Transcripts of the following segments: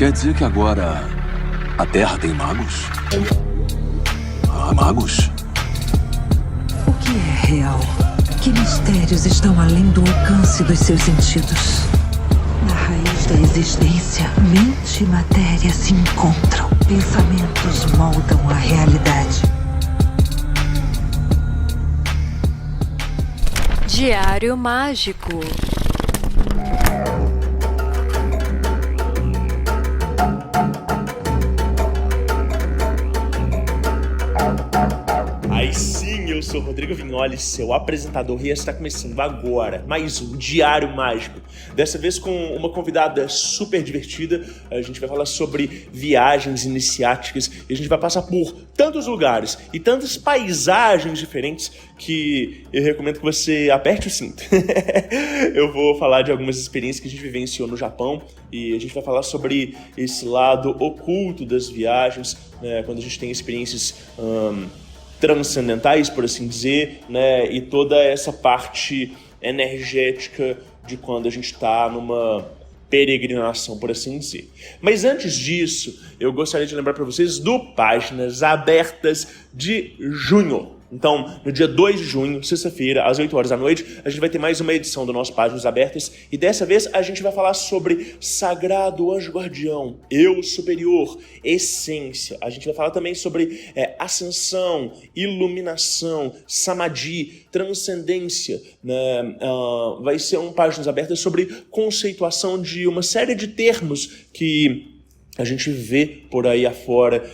Quer dizer que agora a Terra tem magos? Ah, magos? O que é real? Que mistérios estão além do alcance dos seus sentidos? Na raiz da existência, mente e matéria se encontram. Pensamentos moldam a realidade. Diário Mágico. Aí sim, eu sou Rodrigo Vignoli, seu apresentador, e está começando agora mais um Diário Mágico. Dessa vez com uma convidada super divertida. A gente vai falar sobre viagens iniciáticas e a gente vai passar por tantos lugares e tantas paisagens diferentes que eu recomendo que você aperte o cinto. Eu vou falar de algumas experiências que a gente vivenciou no Japão e a gente vai falar sobre esse lado oculto das viagens, né, quando a gente tem experiências transcendentais, por assim dizer, né, e toda essa parte energética de quando a gente está numa peregrinação, por assim dizer. Mas antes disso, eu gostaria de lembrar para vocês do Páginas Abertas de junho. Então, no dia 2 de junho, sexta-feira, às 8 horas da noite, a gente vai ter mais uma edição do nosso Páginas Abertas e dessa vez a gente vai falar sobre Sagrado Anjo Guardião, Eu Superior, Essência. A gente vai falar também sobre Ascensão, Iluminação, Samadhi, Transcendência, né? Vai ser um Páginas Abertas sobre conceituação de uma série de termos que a gente vê por aí afora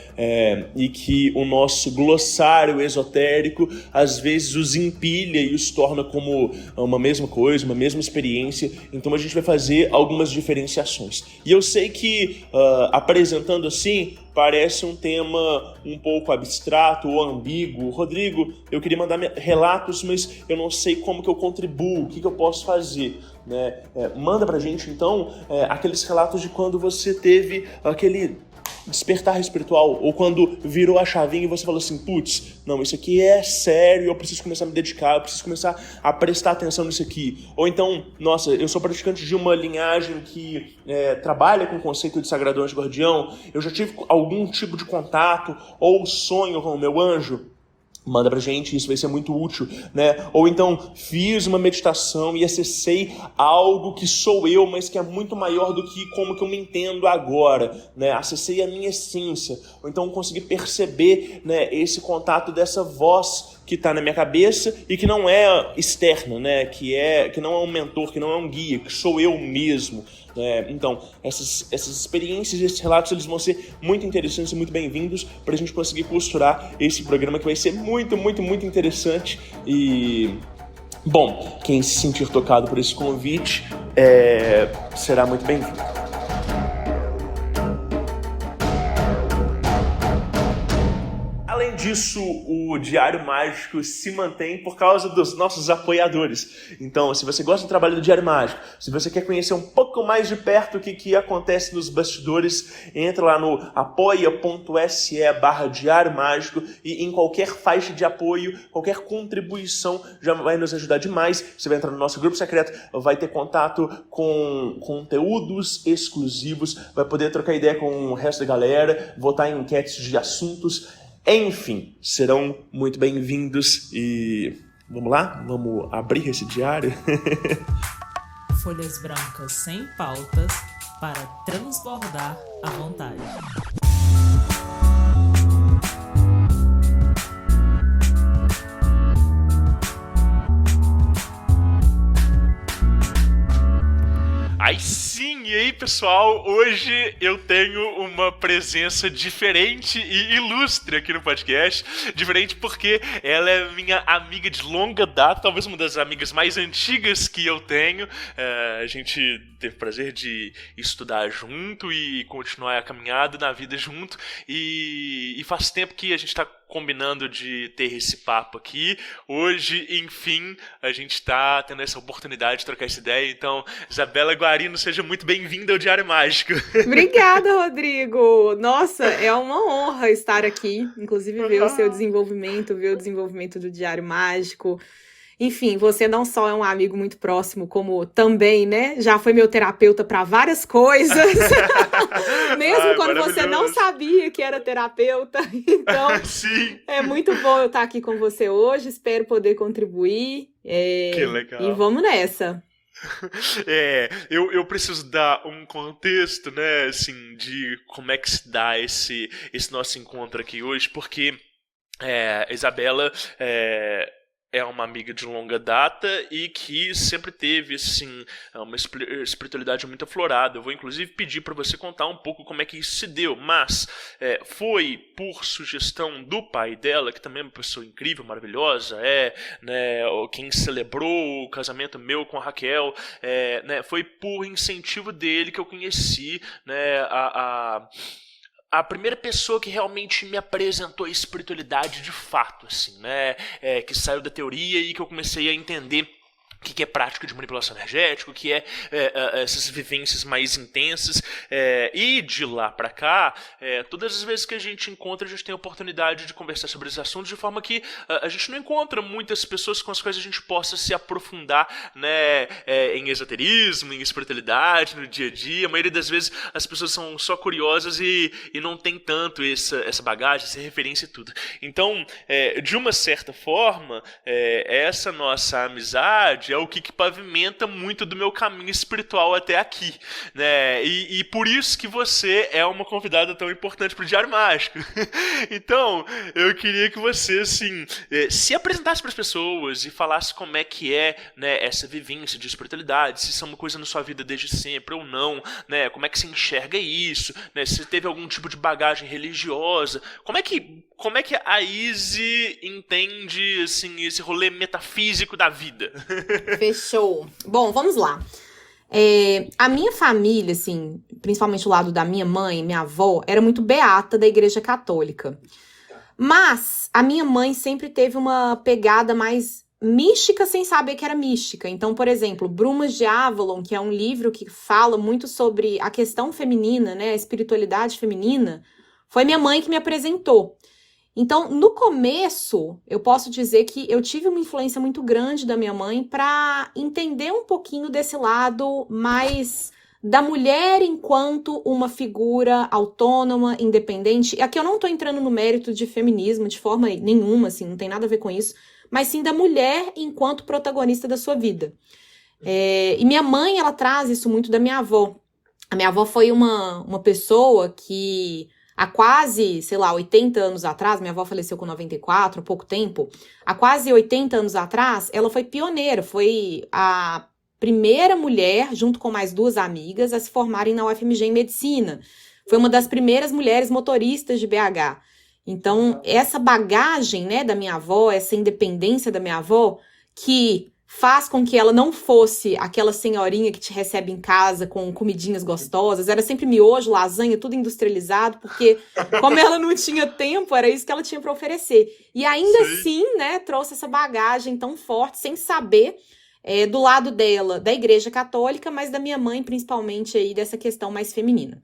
e que o nosso glossário esotérico às vezes os empilha e os torna como uma mesma coisa, uma mesma experiência. Então a gente vai fazer algumas diferenciações. E eu sei que apresentando assim parece um tema um pouco abstrato ou ambíguo. Rodrigo, eu queria mandar relatos, mas eu não sei como que eu contribuo, o que eu posso fazer, né? Manda pra gente então aqueles relatos de quando você teve aquele despertar espiritual, ou quando virou a chavinha e você falou assim, putz, não, isso aqui é sério, eu preciso começar a me dedicar, eu preciso começar a prestar atenção nisso aqui. Ou então, nossa, eu sou praticante de uma linhagem que trabalha com o conceito de Sagrado Anjo Guardião, eu já tive algum tipo de contato ou sonho com o meu anjo. Manda pra gente, isso vai ser muito útil, né? Ou então, fiz uma meditação e acessei algo que sou eu, mas que é muito maior do que como que eu me entendo agora, né? Acessei a minha essência. Ou então, consegui perceber, né, esse contato dessa voz que está na minha cabeça e que não é externa, né? Que não é um mentor, que não é um guia, que sou eu mesmo. Então, essas experiências e esses relatos eles vão ser muito interessantes e muito bem-vindos para a gente conseguir costurar esse programa que vai ser muito, muito, muito interessante. E, bom, quem se sentir tocado por esse convite será muito bem-vindo. Além disso, o Diário Mágico se mantém por causa dos nossos apoiadores. Então, se você gosta do trabalho do Diário Mágico, se você quer conhecer um pouco mais de perto o que acontece nos bastidores, entra lá no apoia.se/Diário Mágico e em qualquer faixa de apoio, qualquer contribuição já vai nos ajudar demais. Você vai entrar no nosso grupo secreto, vai ter contato com conteúdos exclusivos, vai poder trocar ideia com o resto da galera, votar em enquetes de assuntos. Enfim, serão muito bem-vindos e vamos lá? Vamos abrir esse diário? Folhas brancas sem pautas para transbordar à vontade. Aí sim, e aí pessoal, hoje eu tenho uma presença diferente e ilustre aqui no podcast. Diferente porque ela é minha amiga de longa data, talvez uma das amigas mais antigas que eu tenho. A gente teve o prazer de estudar junto e continuar a caminhada na vida junto. E faz tempo que a gente está combinando de ter esse papo aqui. Hoje, enfim, a gente está tendo essa oportunidade de trocar essa ideia. Então, Isabela Guarino, seja muito bem-vinda ao Diário Mágico. Obrigada, Rodrigo! Nossa, é uma honra estar aqui, inclusive ver o seu desenvolvimento, ver o desenvolvimento do Diário Mágico. Enfim, você não só é um amigo muito próximo, como também, né? Já foi meu terapeuta para várias coisas. Mesmo quando você não sabia que era terapeuta. Então, Sim. é muito bom eu estar aqui com você hoje. Espero poder contribuir. Que legal. E vamos nessa. Eu preciso dar um contexto, né, assim, de como é que se dá esse nosso encontro aqui hoje, porque a Isabela é uma amiga de longa data e que sempre teve, assim, uma espiritualidade muito aflorada. Eu vou, inclusive, pedir para você contar um pouco como é que isso se deu, mas foi por sugestão do pai dela, que também é uma pessoa incrível, maravilhosa, né, quem celebrou o casamento meu com a Raquel, né, foi por incentivo dele que eu conheci, né, a primeira pessoa que realmente me apresentou a espiritualidade de fato, assim, né? Que saiu da teoria e que eu comecei a entender o que é prática de manipulação energética, o que essas vivências mais intensas, e de lá pra cá, todas as vezes que a gente encontra, a gente tem a oportunidade de conversar sobre esses assuntos de forma que a gente não encontra muitas pessoas com as quais a gente possa se aprofundar, né, em esoterismo, em espiritualidade, no dia a dia. A maioria das vezes as pessoas são só curiosas e não tem tanto essa bagagem, essa referência e tudo. Então, de uma certa forma, essa nossa amizade é o que pavimenta muito do meu caminho espiritual até aqui, né? E por isso que você é uma convidada tão importante para o Diário Mágico. Então, eu queria que você, assim, se apresentasse para as pessoas e falasse como é que né, essa vivência de espiritualidade, se isso é uma coisa na sua vida desde sempre ou não, né? Como é que você enxerga isso, né? Se teve algum tipo de bagagem religiosa, como é que a Izzy entende, assim, esse rolê metafísico da vida? Fechou. Bom, vamos lá. A minha família, assim, principalmente o lado da minha mãe, minha avó, era muito beata da Igreja Católica. Mas a minha mãe sempre teve uma pegada mais mística sem saber que era mística. Então, por exemplo, Brumas de Avalon, que é um livro que fala muito sobre a questão feminina, né, a espiritualidade feminina, foi minha mãe que me apresentou. Então, no começo, eu posso dizer que eu tive uma influência muito grande da minha mãe para entender um pouquinho desse lado mais da mulher enquanto uma figura autônoma, independente. Aqui eu não estou entrando no mérito de feminismo de forma nenhuma, assim, não tem nada a ver com isso, mas sim da mulher enquanto protagonista da sua vida. E minha mãe, ela traz isso muito da minha avó. A minha avó foi uma pessoa que há quase, 80 anos atrás, minha avó faleceu com 94, há pouco tempo, há quase 80 anos atrás, ela foi pioneira, foi a primeira mulher, junto com mais duas amigas, a se formarem na UFMG em Medicina. Foi uma das primeiras mulheres motoristas de BH. Então, essa bagagem, né, da minha avó, essa independência da minha avó, que faz com que ela não fosse aquela senhorinha que te recebe em casa com comidinhas gostosas, era sempre miojo, lasanha, tudo industrializado, porque como ela não tinha tempo, era isso que ela tinha para oferecer. E ainda assim, né, trouxe essa bagagem tão forte, sem saber, do lado dela, da Igreja Católica, mas da minha mãe, principalmente, aí, dessa questão mais feminina.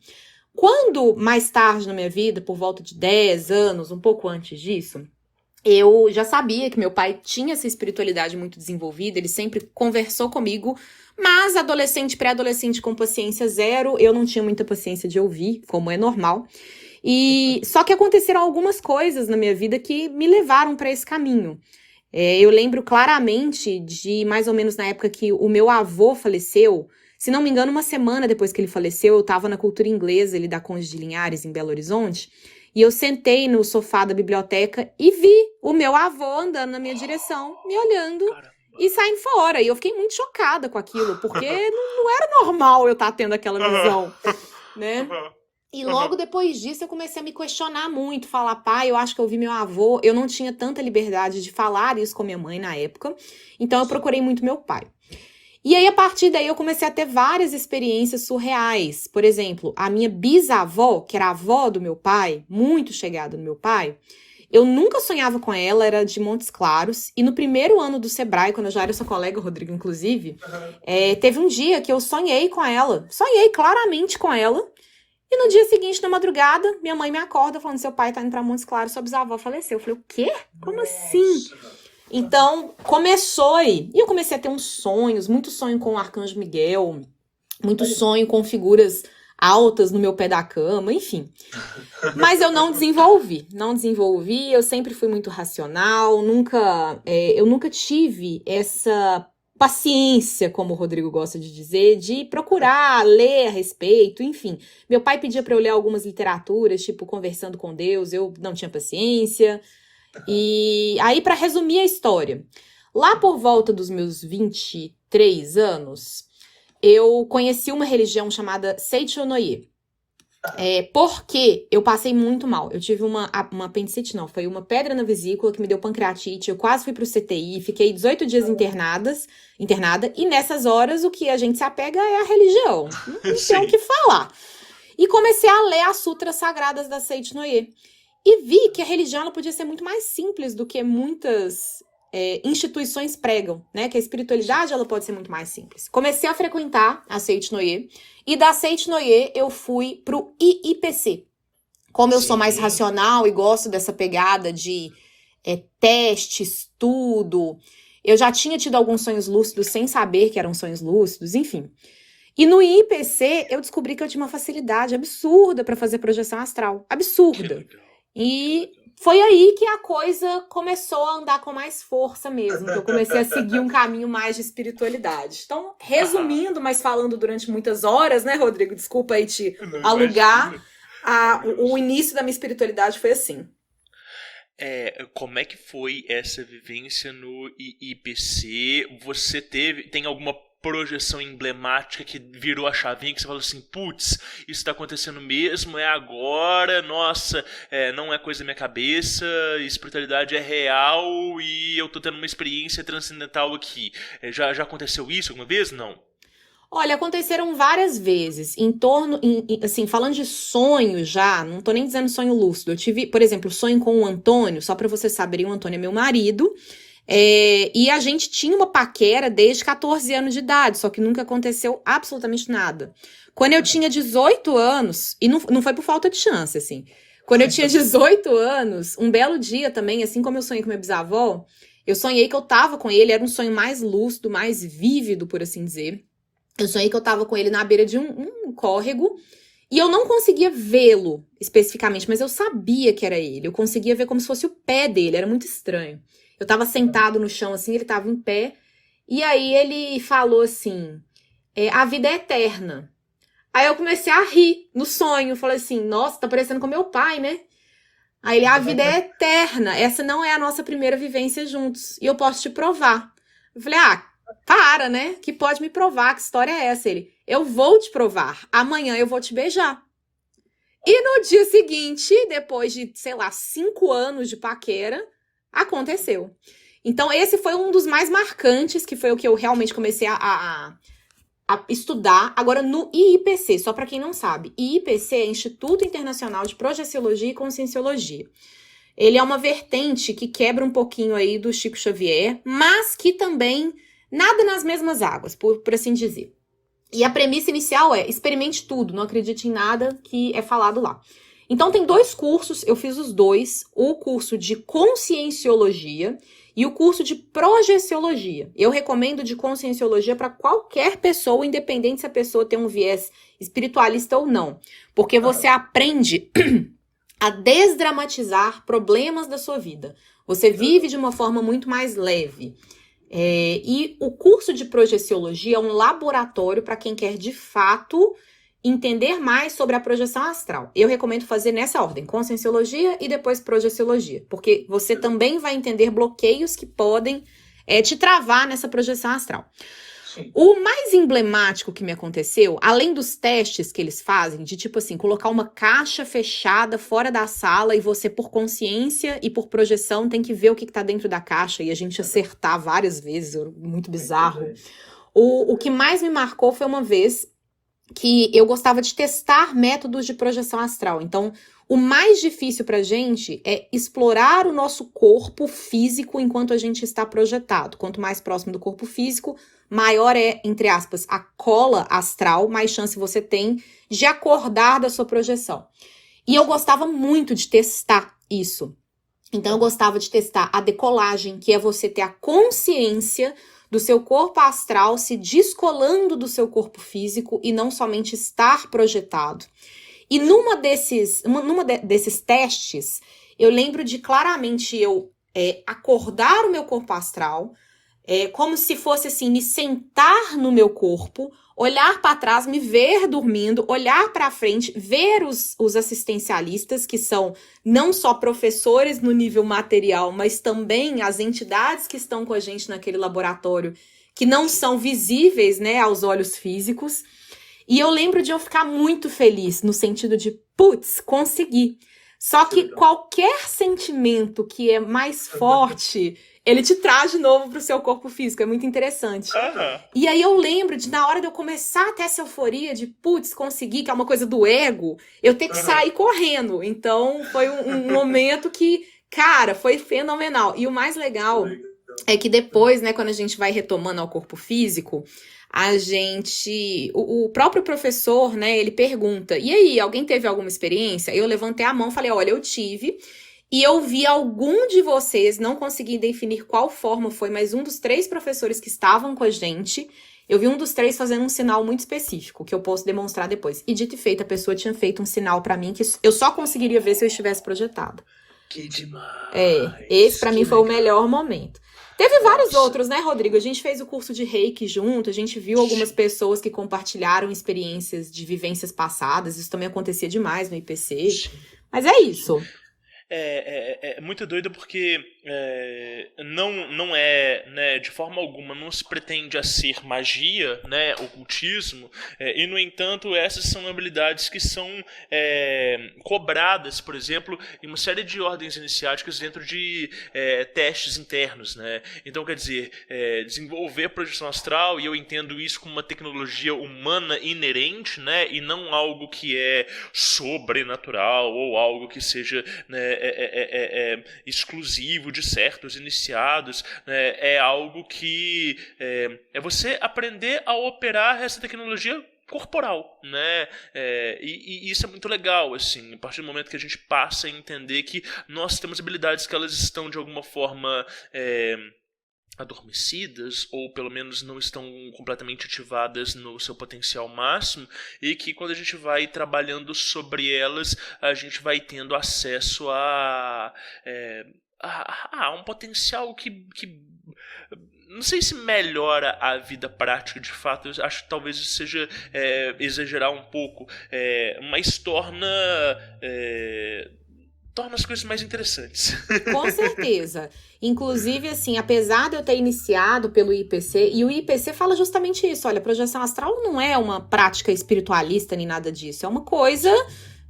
Quando, mais tarde na minha vida, por volta de 10 anos, um pouco antes disso, eu já sabia que meu pai tinha essa espiritualidade muito desenvolvida, ele sempre conversou comigo, mas adolescente, pré-adolescente com paciência zero, eu não tinha muita paciência de ouvir, como é normal. E só que aconteceram algumas coisas na minha vida que me levaram para esse caminho. Eu lembro claramente de mais ou menos na época que o meu avô faleceu. Se não me engano, uma semana depois que ele faleceu, eu estava na cultura inglesa, ele da Conde de Linhares, em Belo Horizonte, e eu sentei no sofá da biblioteca e vi o meu avô andando na minha direção, me olhando e saindo fora. E eu fiquei muito chocada com aquilo, porque não era normal eu estar tendo aquela visão, né? E logo depois disso eu comecei a me questionar muito, falar, pai, eu acho que eu vi meu avô, eu não tinha tanta liberdade de falar isso com minha mãe na época, então eu procurei muito meu pai. E aí, a partir daí, eu comecei a ter várias experiências surreais. Por exemplo, a minha bisavó, que era a avó do meu pai, muito chegada no meu pai, eu nunca sonhava com ela, era de Montes Claros. E no primeiro ano do Sebrae, quando eu já era sua colega, Rodrigo, inclusive, teve um dia que eu sonhei com ela. Sonhei claramente com ela. E no dia seguinte, na madrugada, minha mãe me acorda falando, seu pai tá indo pra Montes Claros, sua bisavó faleceu. Eu falei, o quê? Como assim? Então, começou aí. E eu comecei a ter uns sonhos, muito sonho com o Arcanjo Miguel, muito sonho com figuras altas no meu pé da cama, enfim. Mas eu não desenvolvi, eu sempre fui muito racional, eu nunca tive essa paciência, como o Rodrigo gosta de dizer, de procurar ler a respeito, enfim. Meu pai pedia para eu ler algumas literaturas, tipo Conversando com Deus, eu não tinha paciência. E aí, para resumir a história, lá por volta dos meus 23 anos, eu conheci uma religião chamada Seichonoye. Porque eu passei muito mal. Eu tive uma apendicite, não, foi uma pedra na vesícula que me deu pancreatite, eu quase fui pro CTI, fiquei 18 dias internada, e nessas horas o que a gente se apega é a religião. Não tem o que falar. E comecei a ler as sutras sagradas da Seichonoye. E vi que a religião ela podia ser muito mais simples do que muitas instituições pregam, né? Que a espiritualidade ela pode ser muito mais simples. Comecei a frequentar a Seichonoye e da Seichonoye eu fui pro IIPC. Como eu sou mais racional e gosto dessa pegada de teste, estudo, eu já tinha tido alguns sonhos lúcidos sem saber que eram sonhos lúcidos, enfim. E no IIPC eu descobri que eu tinha uma facilidade absurda para fazer projeção astral. Absurda. E foi aí que a coisa começou a andar com mais força mesmo, que eu comecei a seguir um caminho mais de espiritualidade. Então, resumindo, mas falando durante muitas horas, né, Rodrigo? Desculpa aí te alugar. O início da minha espiritualidade foi assim. Como é que foi essa vivência no IIPC? Você tem alguma projeção emblemática que virou a chavinha, que você falou assim, putz, isso tá acontecendo mesmo, é agora, nossa, não é coisa da minha cabeça, espiritualidade é real e eu tô tendo uma experiência transcendental aqui. Já aconteceu isso alguma vez? Não. Olha, aconteceram várias vezes, assim, falando de sonho já, não tô nem dizendo sonho lúcido, eu tive, por exemplo, sonho com o Antônio, só pra vocês saberem, o Antônio é meu marido, e a gente tinha uma paquera desde 14 anos de idade, só que nunca aconteceu absolutamente nada. Quando eu tinha 18 anos, e não foi por falta de chance, assim, quando eu tinha 18 anos, um belo dia também, assim como eu sonhei com minha bisavó, eu sonhei que eu tava com ele, era um sonho mais lúcido, mais vívido, por assim dizer. Eu sonhei que eu tava com ele na beira de um córrego, e eu não conseguia vê-lo especificamente, mas eu sabia que era ele, eu conseguia ver como se fosse o pé dele, era muito estranho. Eu tava sentado no chão, assim, ele tava em pé. E aí ele falou assim, a vida é eterna. Aí eu comecei a rir no sonho. Falei assim, nossa, tá parecendo com meu pai, né? Aí ele, a vida é eterna. Essa não é a nossa primeira vivência juntos. E eu posso te provar. Eu falei, para, né? Que pode me provar, que história é essa? Ele, eu vou te provar. Amanhã eu vou te beijar. E no dia seguinte, depois de, 5 anos de paquera, aconteceu. Então, esse foi um dos mais marcantes, que foi o que eu realmente comecei a estudar. Agora, no IIPC, só para quem não sabe, IIPC é Instituto Internacional de Projeciologia e Conscienciologia. Ele é uma vertente que quebra um pouquinho aí do Chico Xavier, mas que também nada nas mesmas águas, por assim dizer. E a premissa inicial é, experimente tudo, não acredite em nada que é falado lá. Então, tem 2 cursos, eu fiz os 2, o curso de Conscienciologia e o curso de Projeciologia. Eu recomendo de Conscienciologia para qualquer pessoa, independente se a pessoa tem um viés espiritualista ou não, porque você aprende a desdramatizar problemas da sua vida. Você vive de uma forma muito mais leve. E o curso de Projeciologia é um laboratório para quem quer, de fato, entender mais sobre a projeção astral. Eu recomendo fazer nessa ordem, Conscienciologia e depois Projeciologia, porque você também vai entender bloqueios que podem te travar nessa projeção astral. Sim. O mais emblemático que me aconteceu, além dos testes que eles fazem, de tipo assim, colocar uma caixa fechada fora da sala e você, por consciência e por projeção, tem que ver o que tá dentro da caixa e a gente acertar várias vezes, muito bizarro. O que mais me marcou foi uma vez que eu gostava de testar métodos de projeção astral. Então, o mais difícil pra gente é explorar o nosso corpo físico enquanto a gente está projetado. Quanto mais próximo do corpo físico, maior é, entre aspas, a cola astral, mais chance você tem de acordar da sua projeção. E eu gostava muito de testar isso. Então eu gostava de testar a decolagem, que é você ter a consciência do seu corpo astral se descolando do seu corpo físico e não somente estar projetado. E numa desses testes, eu lembro de claramente eu acordar o meu corpo astral, como se fosse assim, me sentar no meu corpo, olhar para trás, me ver dormindo, olhar para frente, ver os assistencialistas, que são não só professores no nível material, mas também as entidades que estão com a gente naquele laboratório, que não são visíveis, né, aos olhos físicos. E eu lembro de eu ficar muito feliz, no sentido de, putz, consegui. Só que qualquer sentimento que é mais forte, ele te traz de novo pro seu corpo físico. É muito interessante. E aí eu lembro de, na hora de eu começar a ter essa euforia de, putz, consegui, que é uma coisa do ego, eu ter que sair correndo. Então, foi um momento que, cara, foi fenomenal. E o mais legal é que depois, né, quando a gente vai retomando ao corpo físico, o próprio professor, né, ele pergunta, e aí, alguém teve alguma experiência? Eu levantei a mão e falei, olha, eu tive, e eu vi algum de vocês, não consegui definir qual forma foi, mas um dos 3 professores que estavam com a gente, eu vi um dos 3 fazendo um sinal muito específico, que eu posso demonstrar depois. E dito e feito, a pessoa tinha feito um sinal pra mim que eu só conseguiria ver se eu estivesse projetado. Que demais! Esse pra mim foi o melhor momento. Teve vários outros, né, Rodrigo? A gente fez o curso de Reiki junto, a gente viu algumas pessoas que compartilharam experiências de vivências passadas, isso também acontecia demais no IPC, mas é isso. É muito doido porque não é, né, de forma alguma, não se pretende a ser magia, né, ocultismo, e no entanto essas são habilidades que são cobradas, por exemplo, em uma série de ordens iniciáticas dentro de testes internos, né? Então quer dizer, desenvolver projeção astral, e eu entendo isso como uma tecnologia humana inerente, né, e não algo que é sobrenatural ou algo que seja, né, exclusivo de certos iniciados, né, é algo que é você aprender a operar essa tecnologia corporal, né? E isso é muito legal, assim, a partir do momento que a gente passa a entender que nós temos habilidades que elas estão de alguma forma adormecidas, ou pelo menos não estão completamente ativadas no seu potencial máximo, e que quando a gente vai trabalhando sobre elas, a gente vai tendo acesso a um potencial que não sei se melhora a vida prática de fato, eu acho que talvez isso seja exagerar um pouco, mas torna as coisas mais interessantes. Com certeza. Inclusive, assim, apesar de eu ter iniciado pelo IPC, e o IPC fala justamente isso, olha, projeção astral não é uma prática espiritualista nem nada disso, é uma coisa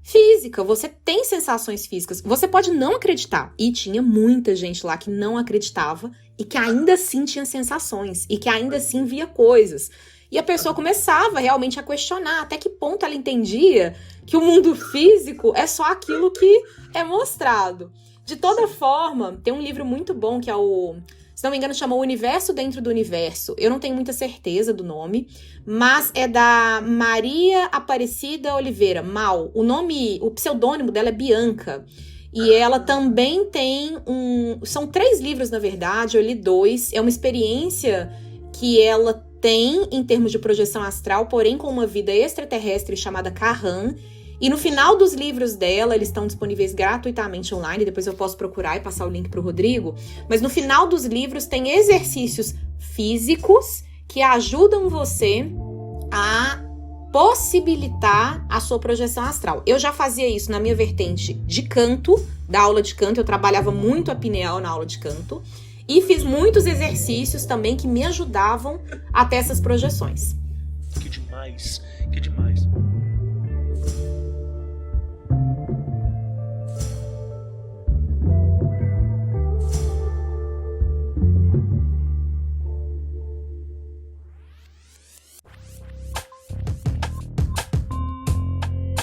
física, você tem sensações físicas, você pode não acreditar, e tinha muita gente lá que não acreditava, e que ainda assim tinha sensações, e que ainda assim via coisas. E a pessoa começava realmente a questionar até que ponto ela entendia que o mundo físico é só aquilo que é mostrado. De toda forma, tem um livro muito bom que é se não me engano, chama O Universo Dentro do Universo. Eu não tenho muita certeza do nome, mas é da Maria Aparecida Oliveira, Mal. O pseudônimo dela é Bianca. E ela também tem são 3 livros, na verdade, eu li 2. É uma experiência que ela tem em termos de projeção astral, porém com uma vida extraterrestre chamada Kahan. E no final dos livros dela, eles estão disponíveis gratuitamente online, depois eu posso procurar e passar o link pro Rodrigo, mas no final dos livros tem exercícios físicos que ajudam você a possibilitar a sua projeção astral. Eu já fazia isso na minha vertente de canto, da aula de canto, eu trabalhava muito a pineal na aula de canto, e fiz muitos exercícios também que me ajudavam a ter essas projeções. Que demais, que demais.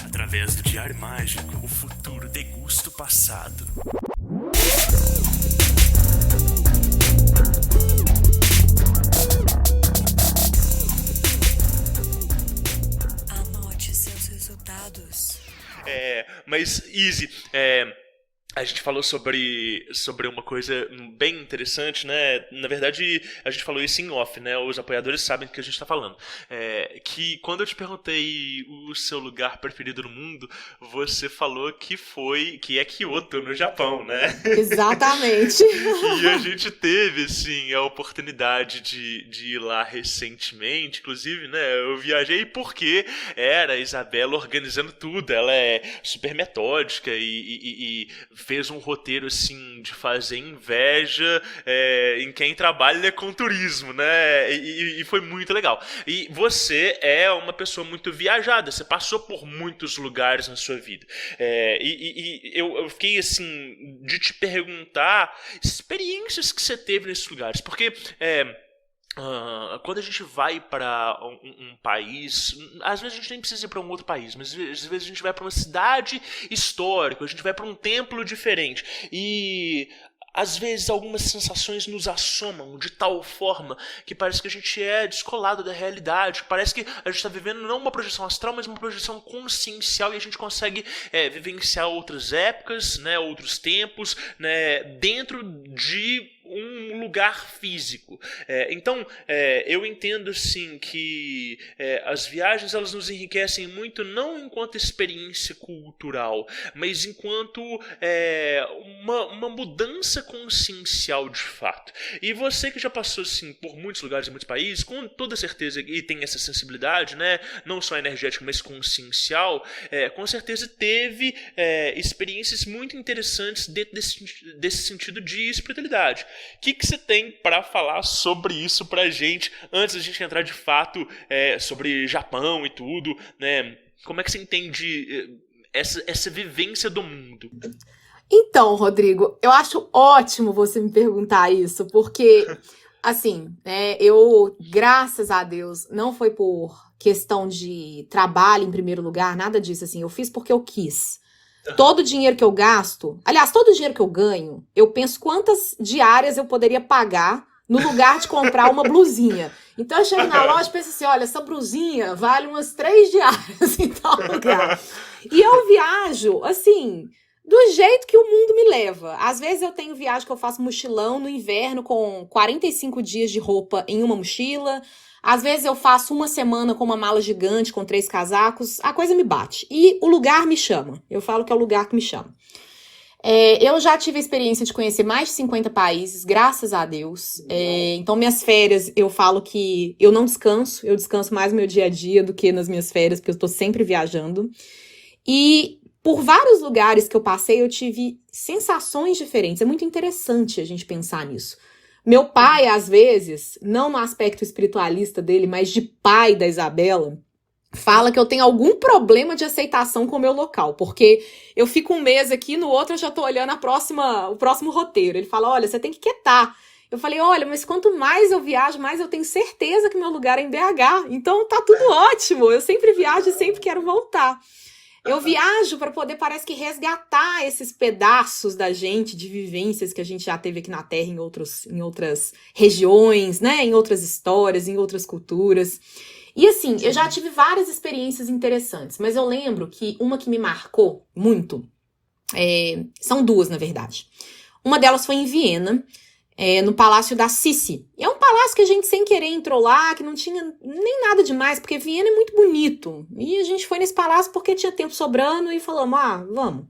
Através do Diário Mágico, o futuro degusta o passado. Anote seus resultados. Mas, Izzy, A gente falou sobre uma coisa bem interessante, né? Na verdade, a gente falou isso em off, né? Os apoiadores sabem do que a gente tá falando. Que quando eu te perguntei o seu lugar preferido no mundo, você falou que é Kyoto, no Japão, né? Exatamente. E a gente teve, assim, a oportunidade de ir lá recentemente. Inclusive, né? Eu viajei porque era a Isabela organizando tudo. Ela é super metódica e fez um roteiro, assim, de fazer inveja em quem trabalha com turismo, né? E foi muito legal. E você é uma pessoa muito viajada, você passou por muitos lugares na sua vida. Eu fiquei, assim, de te perguntar experiências que você teve nesses lugares, porque... quando a gente vai para um país, às vezes a gente nem precisa ir para um outro país, mas às vezes a gente vai para uma cidade histórica, a gente vai para um templo diferente e às vezes algumas sensações nos assomam de tal forma que parece que a gente é descolado da realidade, parece que a gente está vivendo não uma projeção astral, mas uma projeção consciencial e a gente consegue vivenciar outras épocas, né, outros tempos, né, dentro de um lugar físico. Então, eu entendo assim que as viagens elas nos enriquecem muito não enquanto experiência cultural, mas enquanto uma mudança consciencial de fato. E você que já passou assim por muitos lugares e muitos países, com toda certeza e tem essa sensibilidade, né, não só energética, mas consciencial, com certeza teve experiências muito interessantes dentro desse sentido de espiritualidade. O que você tem para falar sobre isso pra gente, antes da gente entrar de fato sobre Japão e tudo, né? Como é que você entende essa vivência do mundo? Então, Rodrigo, eu acho ótimo você me perguntar isso, porque, assim, eu, graças a Deus, não foi por questão de trabalho em primeiro lugar, nada disso, assim, eu fiz porque eu quis. Todo o dinheiro que eu gasto, aliás, todo o dinheiro que eu ganho, eu penso quantas diárias eu poderia pagar no lugar de comprar uma blusinha. Então eu chego na loja e penso assim, olha, essa blusinha vale umas 3 diárias em tal lugar. E eu viajo, assim, do jeito que o mundo me leva. Às vezes eu tenho viagem que eu faço mochilão no inverno com 45 dias de roupa em uma mochila. Às vezes eu faço uma semana com uma mala gigante, com 3 casacos, a coisa me bate. E o lugar me chama. Eu falo que é o lugar que me chama. Eu já tive a experiência de conhecer mais de 50 países, graças a Deus. Então, minhas férias, eu falo que eu não descanso. Eu descanso mais no meu dia a dia do que nas minhas férias, porque eu estou sempre viajando. E por vários lugares que eu passei, eu tive sensações diferentes. É muito interessante a gente pensar nisso. Meu pai, às vezes, não no aspecto espiritualista dele, mas de pai da Isabela, fala que eu tenho algum problema de aceitação com o meu local, porque eu fico um mês aqui, no outro eu já tô olhando o próximo roteiro. Ele fala, olha, você tem que quietar. Eu falei, olha, mas quanto mais eu viajo, mais eu tenho certeza que meu lugar é em BH, então tá tudo ótimo, eu sempre viajo e sempre quero voltar. Eu viajo para poder, parece que, resgatar esses pedaços da gente, de vivências que a gente já teve aqui na Terra em outras regiões, né? Em outras histórias, em outras culturas. E assim, eu já tive várias experiências interessantes, mas eu lembro que uma que me marcou muito, são 2, na verdade. Uma delas foi em Viena, no Palácio da Sissi. E é um palácio que a gente sem querer entrou lá, que não tinha nem nada demais, porque Viena é muito bonito. E a gente foi nesse palácio porque tinha tempo sobrando e falamos, vamos.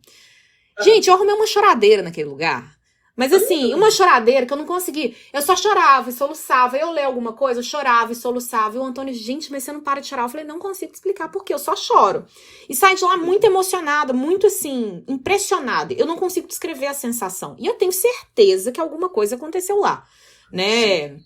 Gente, eu arrumei uma choradeira naquele lugar. Mas assim, uma choradeira que eu não consegui. Eu só chorava e soluçava. Eu leio alguma coisa, eu chorava e soluçava. E o Antônio, gente, mas você não para de chorar. Eu falei, não consigo te explicar por quê, eu só choro. E saí de lá muito emocionada, muito assim, impressionada. Eu não consigo descrever a sensação. E eu tenho certeza que alguma coisa aconteceu lá, né? Sim.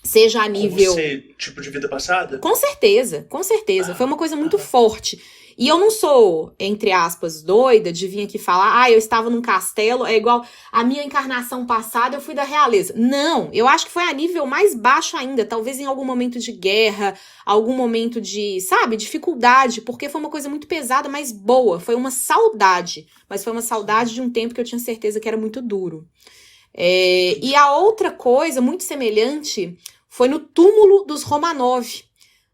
Seja a nível... Com você, tipo de vida passada? Com certeza, com certeza. Foi uma coisa muito forte. E eu não sou, entre aspas, doida de vir aqui falar, eu estava num castelo, é igual a minha encarnação passada, eu fui da realeza. Não, eu acho que foi a nível mais baixo ainda, talvez em algum momento de guerra, algum momento de, sabe, dificuldade, porque foi uma coisa muito pesada, mas boa, foi uma saudade, mas foi uma saudade de um tempo que eu tinha certeza que era muito duro. E a outra coisa, muito semelhante, foi no túmulo dos Romanov,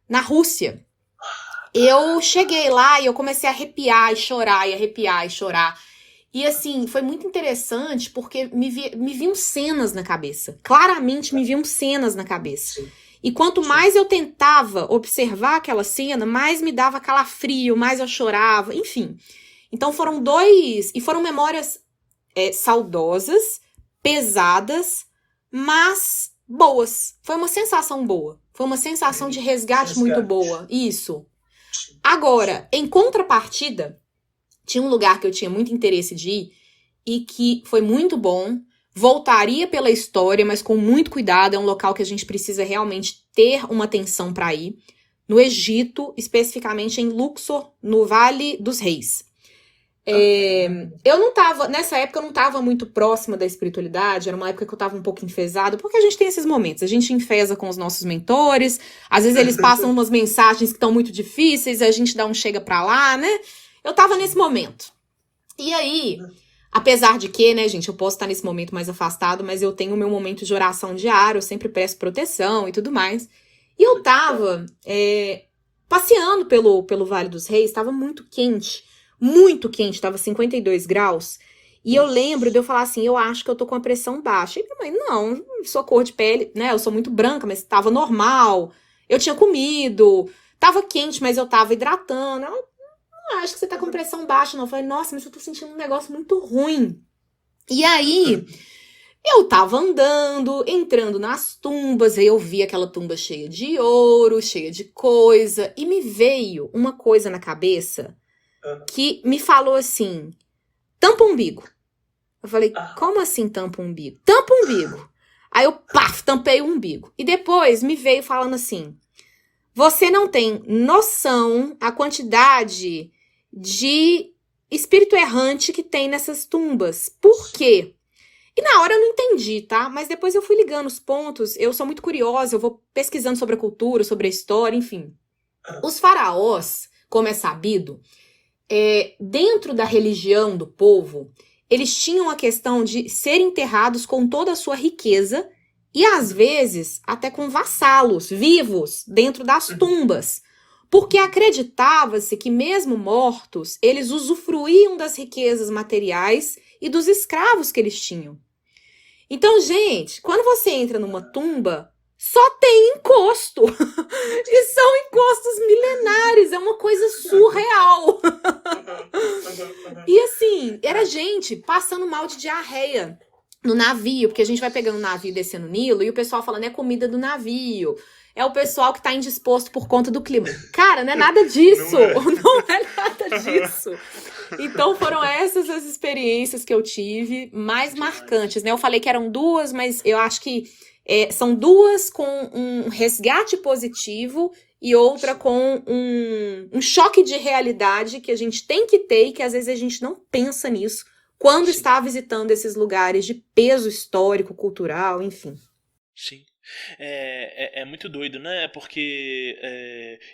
na Rússia. Eu cheguei lá e eu comecei a arrepiar e chorar, e arrepiar e chorar. E assim, foi muito interessante porque me viam cenas na cabeça. Claramente me viam cenas na cabeça. E quanto mais eu tentava observar aquela cena, mais me dava calafrio, mais eu chorava, enfim. Então foram memórias saudosas, pesadas, mas boas. Foi uma sensação boa. Foi uma sensação de resgate muito boa. Isso. Agora, em contrapartida, tinha um lugar que eu tinha muito interesse de ir e que foi muito bom. Voltaria pela história, mas com muito cuidado. É um local que a gente precisa realmente ter uma atenção para ir. No Egito, especificamente em Luxor, no Vale dos Reis. Nessa época eu não tava muito próxima da espiritualidade, era uma época que eu tava um pouco enfesada, porque a gente tem esses momentos, a gente enfesa com os nossos mentores, às vezes eles passam umas mensagens que estão muito difíceis, a gente dá um chega pra lá, né? Eu tava nesse momento. E aí, apesar de que, né, gente, eu posso estar nesse momento mais afastado, mas eu tenho o meu momento de oração diário, eu sempre peço proteção e tudo mais. E eu tava passeando pelo Vale dos Reis, tava muito quente, tava 52 graus. E eu lembro de eu falar assim, eu acho que eu tô com a pressão baixa. E minha mãe, não, sou cor de pele, né, eu sou muito branca, mas tava normal. Eu tinha comido, tava quente, mas eu tava hidratando. Ela, não, acho que você tá com pressão baixa, não. Eu falei, nossa, mas eu tô sentindo um negócio muito ruim. E aí, eu tava andando, entrando nas tumbas, aí eu vi aquela tumba cheia de ouro, cheia de coisa, e me veio uma coisa na cabeça que me falou assim, tampa o umbigo. Eu falei, como assim tampa o umbigo? Tampa o umbigo. Aí eu, tampei o umbigo. E depois me veio falando assim, você não tem noção a quantidade de espírito errante que tem nessas tumbas. Por quê? E na hora eu não entendi, tá? Mas depois eu fui ligando os pontos, eu sou muito curiosa, eu vou pesquisando sobre a cultura, sobre a história, enfim. Os faraós, como é sabido, dentro da religião do povo, eles tinham a questão de ser enterrados com toda a sua riqueza e, às vezes, até com vassalos vivos dentro das tumbas. Porque acreditava-se que, mesmo mortos, eles usufruíam das riquezas materiais e dos escravos que eles tinham. Então, gente, quando você entra numa tumba, só tem encosto. E são encostos milenares. É uma coisa surreal. E assim, era gente passando mal de diarreia no navio, porque a gente vai pegando o navio e descendo no Nilo, e o pessoal falando, é comida do navio. É o pessoal que tá indisposto por conta do clima. Cara, não é nada disso. Não é nada disso. Então foram essas as experiências que eu tive mais marcantes, né? Eu falei que eram duas, mas eu acho que são duas com um resgate positivo e outra com um choque de realidade que a gente tem que ter e que às vezes a gente não pensa nisso quando está visitando esses lugares de peso histórico, cultural, enfim. Sim. É muito doido, né? Porque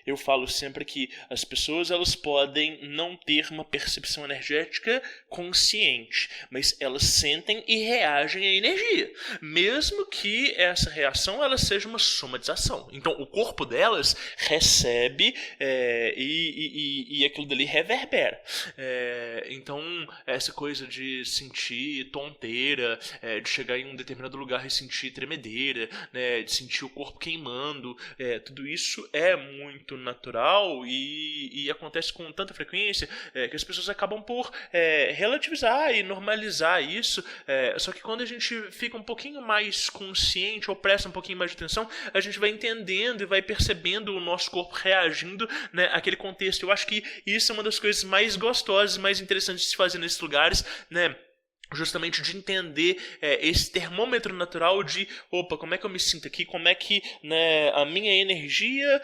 eu falo sempre que as pessoas elas podem não ter uma percepção energética consciente, mas elas sentem e reagem à energia, mesmo que essa reação ela seja uma somatização. Então o corpo delas recebe e aquilo dali reverbera. Então essa coisa de sentir tonteira, de chegar em um determinado lugar e sentir tremedeira, né, de sentir o corpo queimando, tudo isso é muito natural e acontece com tanta frequência que as pessoas acabam por relativizar e normalizar isso, só que quando a gente fica um pouquinho mais consciente ou presta um pouquinho mais de atenção, a gente vai entendendo e vai percebendo o nosso corpo reagindo, né, àquele contexto. Eu acho que isso é uma das coisas mais gostosas e mais interessantes de se fazer nesses lugares, né? Justamente de entender esse termômetro natural de, opa, como é que eu me sinto aqui, como é que, né, a minha energia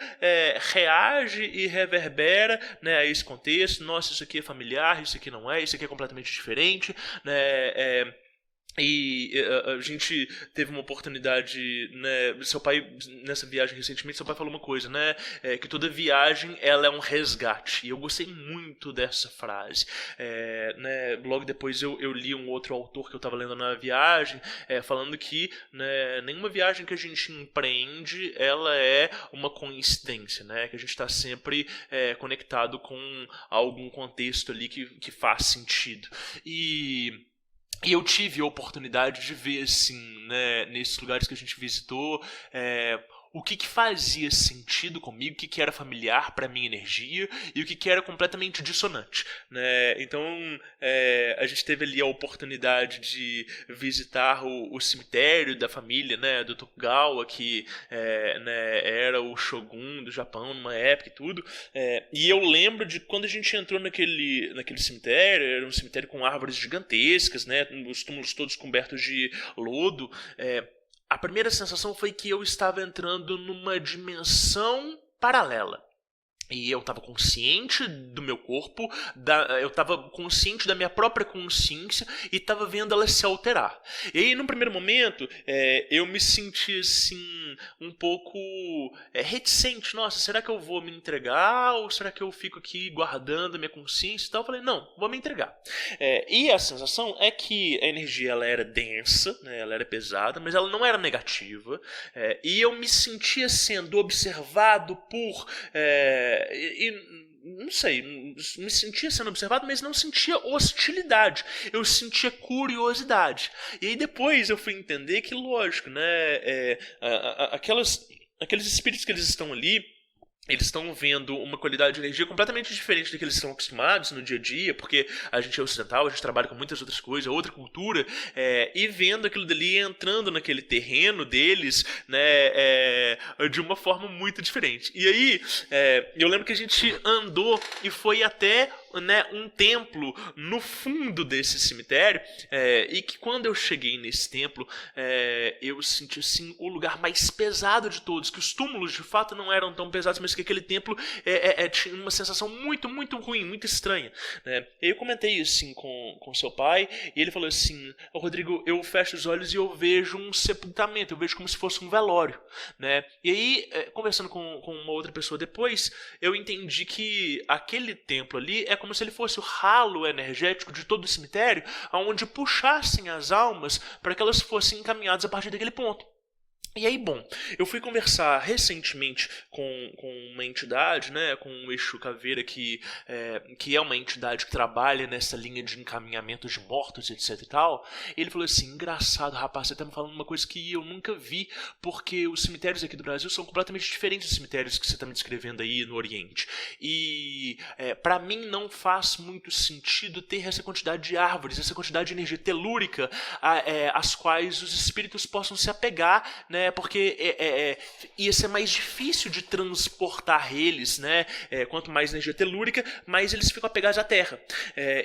reage e reverbera, né, a esse contexto. Nossa, isso aqui é familiar, isso aqui não é, isso aqui é completamente diferente, né, a gente teve uma oportunidade, né? Seu pai, nessa viagem recentemente, seu pai falou uma coisa, né? Que toda viagem ela é um resgate. E eu gostei muito dessa frase. Né, logo depois eu li um outro autor que eu estava lendo na viagem, falando que, né, nenhuma viagem que a gente empreende ela é uma coincidência, né? Que a gente está sempre conectado com algum contexto ali que faz sentido. E eu tive a oportunidade de ver, assim, né, nesses lugares que a gente visitou, o que fazia sentido comigo, o que era familiar para minha energia e o que era completamente dissonante, né? Então, a gente teve ali a oportunidade de visitar o cemitério da família, né, do Tokugawa, que né, era o shogun do Japão numa época e tudo. E eu lembro de quando a gente entrou naquele cemitério, era um cemitério com árvores gigantescas, né, os túmulos todos cobertos de lodo. A primeira sensação foi que eu estava entrando numa dimensão paralela. E eu estava consciente do meu corpo, eu estava consciente da minha própria consciência e estava vendo ela se alterar. E aí, num primeiro momento, eu me senti assim, um pouco reticente. Nossa, será que eu vou me entregar ou será que eu fico aqui guardando a minha consciência e tal? Eu falei, não, vou me entregar. E a sensação é que a energia ela era densa, né, ela era pesada, mas ela não era negativa. E eu me sentia sendo observado por... não sei, me sentia sendo observado, mas não sentia hostilidade, eu sentia curiosidade. E aí depois eu fui entender que, lógico, né, aqueles espíritos que eles estão ali, eles estão vendo uma qualidade de energia completamente diferente do que eles estão acostumados no dia a dia, porque a gente é ocidental, a gente trabalha com muitas outras coisas, outra cultura, e vendo aquilo dali entrando naquele terreno deles, né, de uma forma muito diferente. E aí, eu lembro que a gente andou e foi até, né, um templo no fundo desse cemitério, e que quando eu cheguei nesse templo, eu senti assim, o lugar mais pesado de todos, que os túmulos de fato não eram tão pesados, mas que aquele templo tinha uma sensação muito, muito ruim, muito estranha, né? Eu comentei assim com seu pai, e ele falou assim, Rodrigo, eu fecho os olhos e eu vejo um sepultamento, eu vejo como se fosse um velório, né? E aí, conversando com uma outra pessoa depois, eu entendi que aquele templo ali é como se ele fosse o ralo energético de todo o cemitério, onde puxassem as almas para que elas fossem encaminhadas a partir daquele ponto. E aí, bom, eu fui conversar recentemente com uma entidade, né, com o Exu Caveira, que é uma entidade que trabalha nessa linha de encaminhamento de mortos, etc e tal. E ele falou assim, engraçado, rapaz, você tá me falando uma coisa que eu nunca vi, porque os cemitérios aqui do Brasil são completamente diferentes dos cemitérios que você tá me descrevendo aí no Oriente. E para mim não faz muito sentido ter essa quantidade de árvores, essa quantidade de energia telúrica, às quais os espíritos possam se apegar, né, porque ia ser mais difícil de transportar eles, né? Quanto mais energia telúrica, mais eles ficam apegados à terra.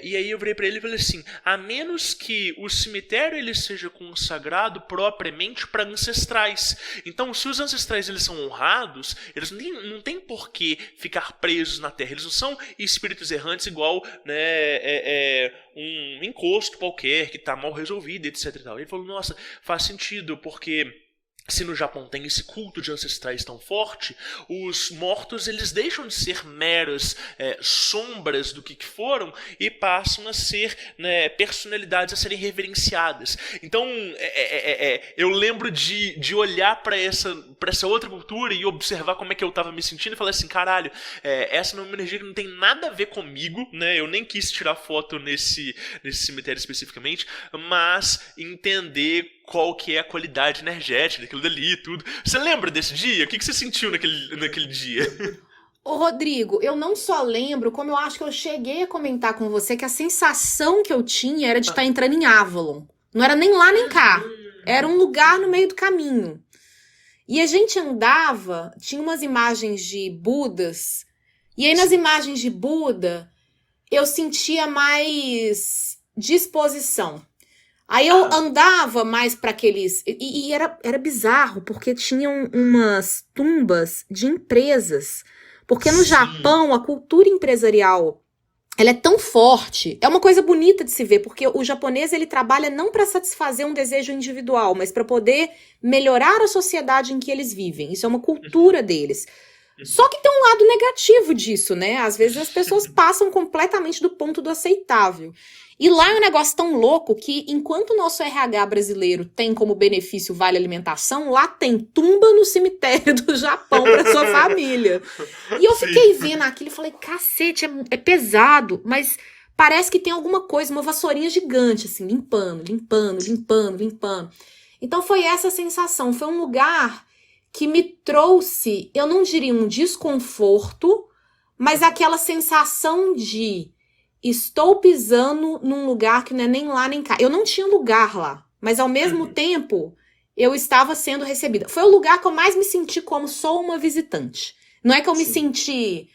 E aí eu virei para ele e falei assim, a menos que o cemitério ele seja consagrado propriamente para ancestrais. Então, se os ancestrais eles são honrados, eles não têm por que ficar presos na terra. Eles não são espíritos errantes igual, né, um encosto qualquer que está mal resolvido, etc e tal. Ele falou, nossa, faz sentido, porque... se no Japão tem esse culto de ancestrais tão forte, os mortos eles deixam de ser meras sombras do que foram e passam a ser, né, personalidades a serem reverenciadas. Então, eu lembro de olhar para essa outra cultura e observar como é que eu estava me sentindo e falar assim, caralho, essa não é uma energia que não tem nada a ver comigo, né? Eu nem quis tirar foto nesse cemitério especificamente, mas entender qual que é a qualidade energética daquilo dali e tudo. Você lembra desse dia? O que você sentiu naquele dia? Ô, Rodrigo, eu não só lembro, como eu acho que eu cheguei a comentar com você que a sensação que eu tinha era de estar entrando em Avalon. Não era nem lá nem cá. Era um lugar no meio do caminho. E a gente andava, tinha umas imagens de Budas, e aí nas imagens de Buda, eu sentia mais disposição. Aí eu andava mais para aqueles... E era bizarro, porque tinham umas tumbas de empresas. Porque no Japão, a cultura empresarial ela é tão forte, é uma coisa bonita de se ver, porque o japonês ele trabalha não para satisfazer um desejo individual, mas para poder melhorar a sociedade em que eles vivem. Isso é uma cultura deles. Só que tem um lado negativo disso, né? Às vezes as pessoas passam completamente do ponto do aceitável. E lá é um negócio tão louco que, enquanto o nosso RH brasileiro tem como benefício vale alimentação, lá tem tumba no cemitério do Japão para sua família. E eu fiquei vendo aquilo e falei, cacete, é pesado, mas parece que tem alguma coisa, uma vassourinha gigante, assim, limpando. Então foi essa sensação, foi um lugar que me trouxe, eu não diria um desconforto, mas aquela sensação de estou pisando num lugar que não é nem lá nem cá. Eu não tinha lugar lá, mas ao mesmo tempo eu estava sendo recebida. Foi o lugar que eu mais me senti como sou uma visitante. Não é que eu me senti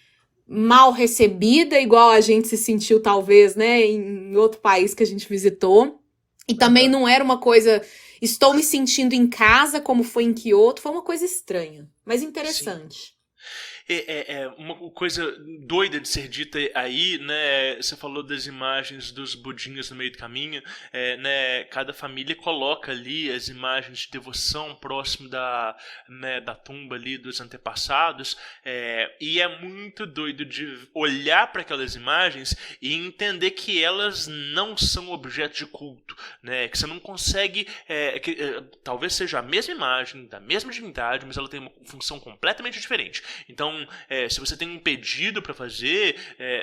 mal recebida, igual a gente se sentiu talvez, né, em outro país que a gente visitou. E também não era uma coisa, estou me sentindo em casa, como foi em Kyoto. Foi uma coisa estranha, mas interessante. Uma coisa doida de ser dita aí, né? Você falou das imagens dos budinhas no meio do caminho, né? Cada família coloca ali as imagens de devoção próximo da tumba ali dos antepassados, e é muito doido de olhar para aquelas imagens e entender que elas não são objeto de culto, né? Que você não consegue, talvez seja a mesma imagem, da mesma divindade, mas ela tem uma função completamente diferente. Então, se você tem um pedido para fazer,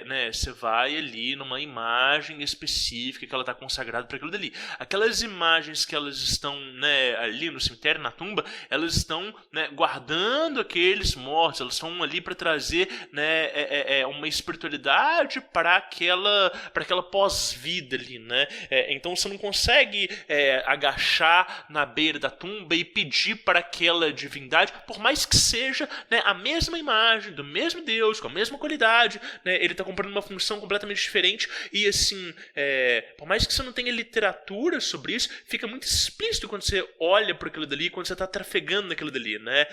né, você vai ali numa imagem específica que ela está consagrada para aquilo dali. Aquelas imagens que elas estão, né, ali no cemitério, na tumba, elas estão, né, guardando aqueles mortos, elas estão ali para trazer, né, uma espiritualidade para aquela pós-vida ali, né? Então você não consegue agachar na beira da tumba e pedir para aquela divindade, por mais que seja, né, a mesma imagem, do mesmo Deus, com a mesma qualidade, né? Ele está comprando uma função completamente diferente e assim, por mais que você não tenha literatura sobre isso, fica muito explícito quando você olha para aquilo dali, quando você está trafegando naquilo dali, né?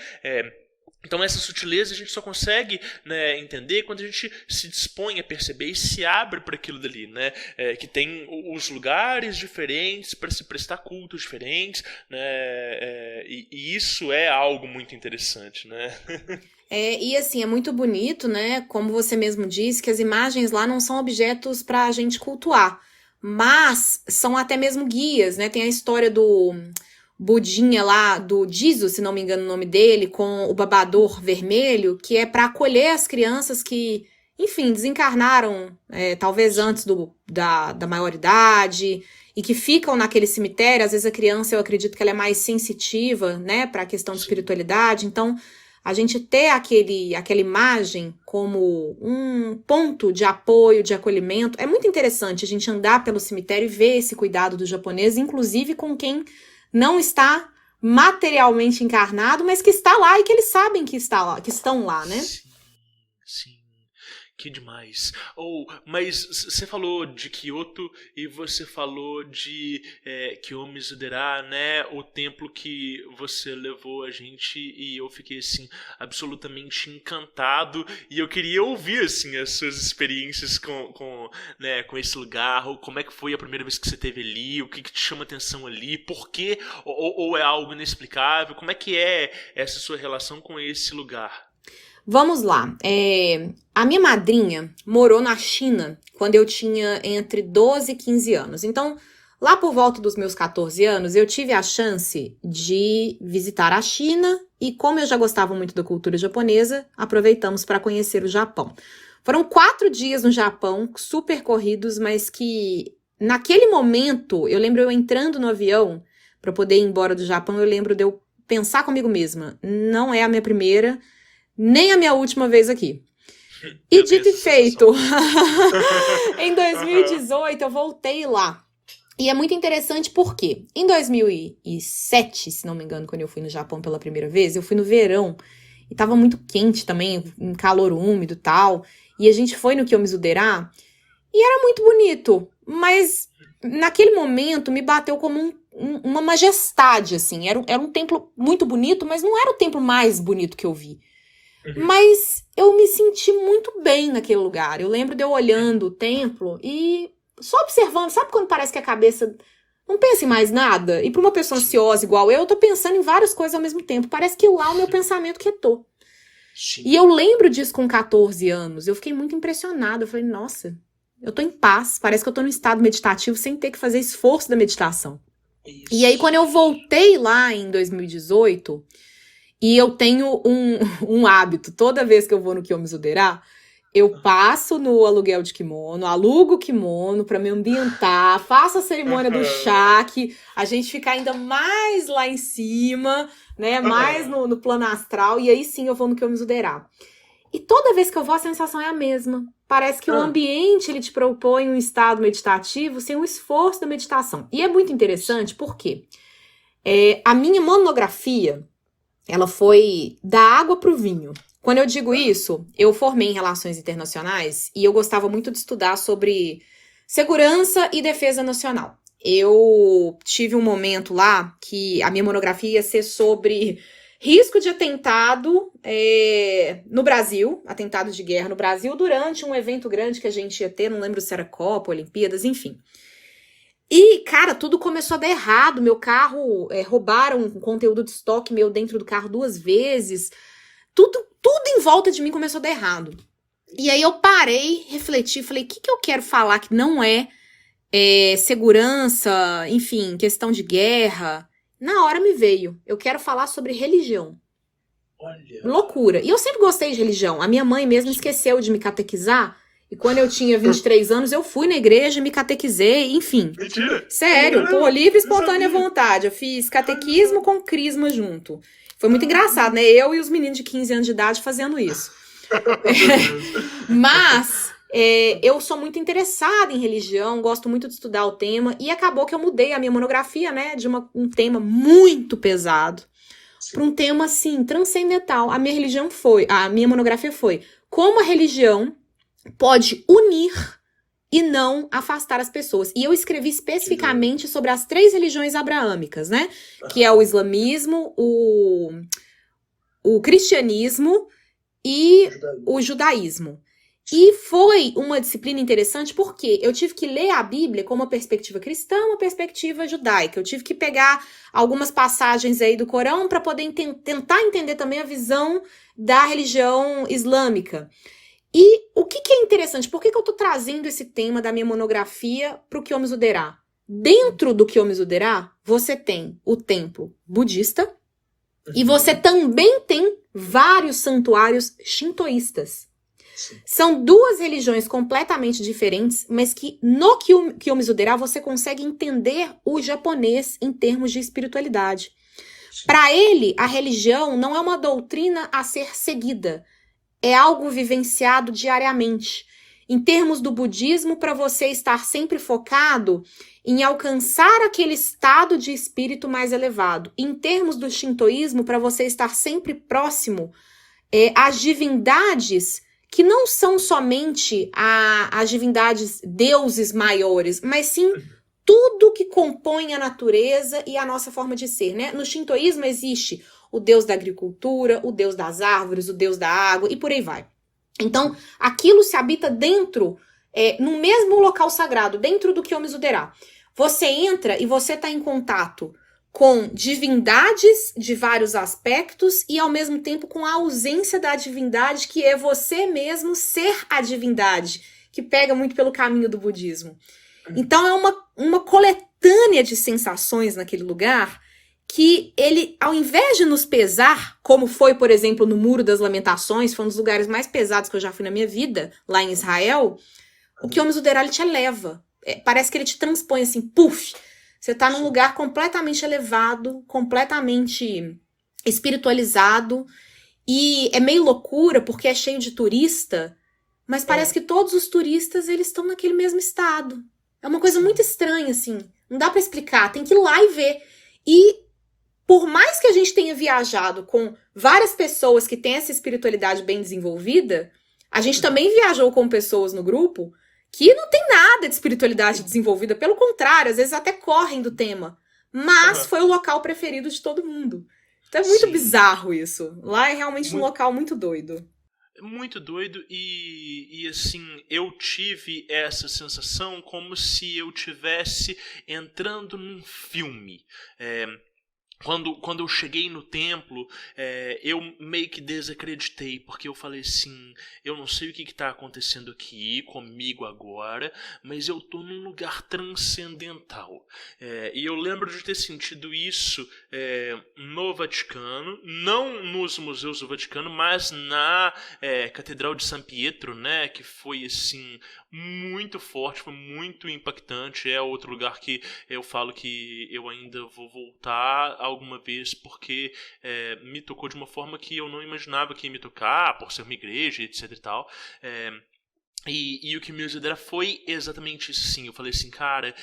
Então essa sutileza a gente só consegue, né, entender quando a gente se dispõe a perceber e se abre para aquilo dali, né, que tem os lugares diferentes para se prestar cultos diferentes, né, e isso é algo muito interessante, né? E assim, é muito bonito, né? Como você mesmo disse, que as imagens lá não são objetos para a gente cultuar, mas são até mesmo guias, né? Tem a história do Budinha lá, do Jesus, se não me engano o nome dele, com o babador vermelho, que é para acolher as crianças que, enfim, desencarnaram, talvez antes da maioridade, e que ficam naquele cemitério. Às vezes a criança, eu acredito que ela é mais sensitiva, né, para a questão de espiritualidade. Então, a gente ter aquela imagem como um ponto de apoio, de acolhimento, é muito interessante a gente andar pelo cemitério e ver esse cuidado do japonês, inclusive com quem não está materialmente encarnado, mas que está lá e que eles sabem que está lá, que estão lá, né? Sim. Que demais. Mas você falou de Kyoto e você falou de Kiyomizu-dera, né? O templo que você levou a gente, e eu fiquei, assim, absolutamente encantado. E eu queria ouvir, assim, as suas experiências com esse lugar. Ou como é que foi a primeira vez que você esteve ali? O que te chama atenção ali? Por quê? Ou é algo inexplicável? Como é que é essa sua relação com esse lugar? Vamos lá. A minha madrinha morou na China quando eu tinha entre 12 e 15 anos. Então, lá por volta dos meus 14 anos, eu tive a chance de visitar a China e, como eu já gostava muito da cultura japonesa, aproveitamos para conhecer o Japão. Foram 4 dias no Japão, super corridos, mas que naquele momento, eu lembro eu entrando no avião para poder ir embora do Japão, eu lembro de eu pensar comigo mesma, não é a minha primeira, nem a minha última vez aqui. E dito e feito, em 2018 eu voltei lá. E é muito interessante porque em 2007, se não me engano, quando eu fui no Japão pela primeira vez, eu fui no verão e tava muito quente também, um calor úmido e tal. E a gente foi no Kiyomizu-dera e era muito bonito, mas naquele momento me bateu como uma majestade, assim. Era um templo muito bonito, mas não era o templo mais bonito que eu vi. Mas eu me senti muito bem naquele lugar. Eu lembro de eu olhando o templo e só observando. Sabe quando parece que a cabeça não pensa em mais nada? E para uma pessoa ansiosa igual eu tô pensando em várias coisas ao mesmo tempo. Parece que lá o meu pensamento quietou. E eu lembro disso com 14 anos. Eu fiquei muito impressionada. Eu falei, nossa, eu tô em paz. Parece que eu tô num estado meditativo sem ter que fazer esforço da meditação. E aí, quando eu voltei lá em 2018, e eu tenho um hábito, toda vez que eu vou no Kiyomizu-dera, eu passo no aluguel de kimono, alugo o kimono pra me ambientar, faço a cerimônia do chá, que a gente fica ainda mais lá em cima, né, mais no plano astral, e aí sim eu vou no Kiyomizu-dera. E toda vez que eu vou, a sensação é a mesma. Parece que o ambiente, ele te propõe um estado meditativo sem o esforço da meditação. E é muito interessante porque a minha monografia, ela foi da água pro vinho. Quando eu digo isso, eu formei em Relações Internacionais e eu gostava muito de estudar sobre segurança e defesa nacional. Eu tive um momento lá que a minha monografia ia ser sobre risco de atentado no Brasil, atentado de guerra no Brasil, durante um evento grande que a gente ia ter, não lembro se era Copa, Olimpíadas, enfim. E, cara, tudo começou a dar errado. Meu carro, roubaram um conteúdo de estoque meu dentro do carro 2 vezes. Tudo em volta de mim começou a dar errado. E aí eu parei, refleti, falei, o que eu quero falar que não é segurança, enfim, questão de guerra? Na hora me veio, eu quero falar sobre religião. Olha. Loucura. E eu sempre gostei de religião. A minha mãe mesmo esqueceu de me catequizar. E quando eu tinha 23 anos, eu fui na igreja, me catequizei, enfim. Mentira! Sério, por livre e espontânea vontade. Eu fiz catequismo com crisma junto. Foi muito engraçado, né? Eu e os meninos de 15 anos de idade fazendo isso. Mas eu sou muito interessada em religião, gosto muito de estudar o tema. E acabou que eu mudei a minha monografia, né? De um tema muito pesado para um tema, assim, transcendental. A minha monografia foi como a religião pode unir e não afastar as pessoas. E eu escrevi especificamente sobre as 3 religiões abraâmicas, né? Que é o islamismo, o cristianismo e o judaísmo. E foi uma disciplina interessante porque eu tive que ler a Bíblia com uma perspectiva cristã, uma perspectiva judaica. Eu tive que pegar algumas passagens aí do Corão para poder tentar entender também a visão da religião islâmica. E o que é interessante? Por que eu tô trazendo esse tema da minha monografia pro Kiyomizu-dera? Dentro do Kiyomizu-dera, você tem o templo budista e você também tem vários santuários shintoístas. São 2 religiões completamente diferentes, mas que no Kiyomizu-dera você consegue entender o japonês em termos de espiritualidade. Para ele, a religião não é uma doutrina a ser seguida, é algo vivenciado diariamente. Em termos do budismo, para você estar sempre focado em alcançar aquele estado de espírito mais elevado. Em termos do shintoísmo, para você estar sempre próximo às divindades que não são somente as divindades deuses maiores, mas sim tudo que compõe a natureza e a nossa forma de ser, né? No shintoísmo existe o deus da agricultura, o deus das árvores, o deus da água e por aí vai. Então, aquilo se habita dentro, no mesmo local sagrado, dentro do Kiyomizu-dera. Você entra e você está em contato com divindades de vários aspectos e, ao mesmo tempo, com a ausência da divindade, que é você mesmo ser a divindade, que pega muito pelo caminho do budismo. Então, é uma coletânea de sensações naquele lugar que ele, ao invés de nos pesar, como foi, por exemplo, no Muro das Lamentações, foi um dos lugares mais pesados que eu já fui na minha vida, lá em Israel, o Kiyomizu-dera, ele te eleva. Parece que ele te transpõe assim, puf! Você tá num lugar completamente elevado, completamente espiritualizado, e é meio loucura, porque é cheio de turista, mas parece que todos os turistas, eles estão naquele mesmo estado. É uma coisa muito estranha, assim. Não dá pra explicar, tem que ir lá e ver. E por mais que a gente tenha viajado com várias pessoas que têm essa espiritualidade bem desenvolvida, a gente também viajou com pessoas no grupo que não tem nada de espiritualidade desenvolvida. Pelo contrário, às vezes até correm do tema. Mas foi o local preferido de todo mundo. Então é muito Sim. bizarro isso. Lá é realmente um local muito doido. Muito doido e assim, eu tive essa sensação como se eu tivesse entrando num filme. Quando eu cheguei no templo, eu meio que desacreditei, porque eu falei assim, eu não sei o que está acontecendo aqui comigo agora, mas eu tô num lugar transcendental. E eu lembro de ter sentido isso no Vaticano, não nos museus do Vaticano, mas na Catedral de San Pietro, né, que foi assim muito forte, foi muito impactante. É outro lugar que eu falo que eu ainda vou voltar alguma vez, porque me tocou de uma forma que eu não imaginava que ia me tocar, por ser uma igreja, etc e tal. E o que me considera foi exatamente isso, sim. Eu falei assim, cara,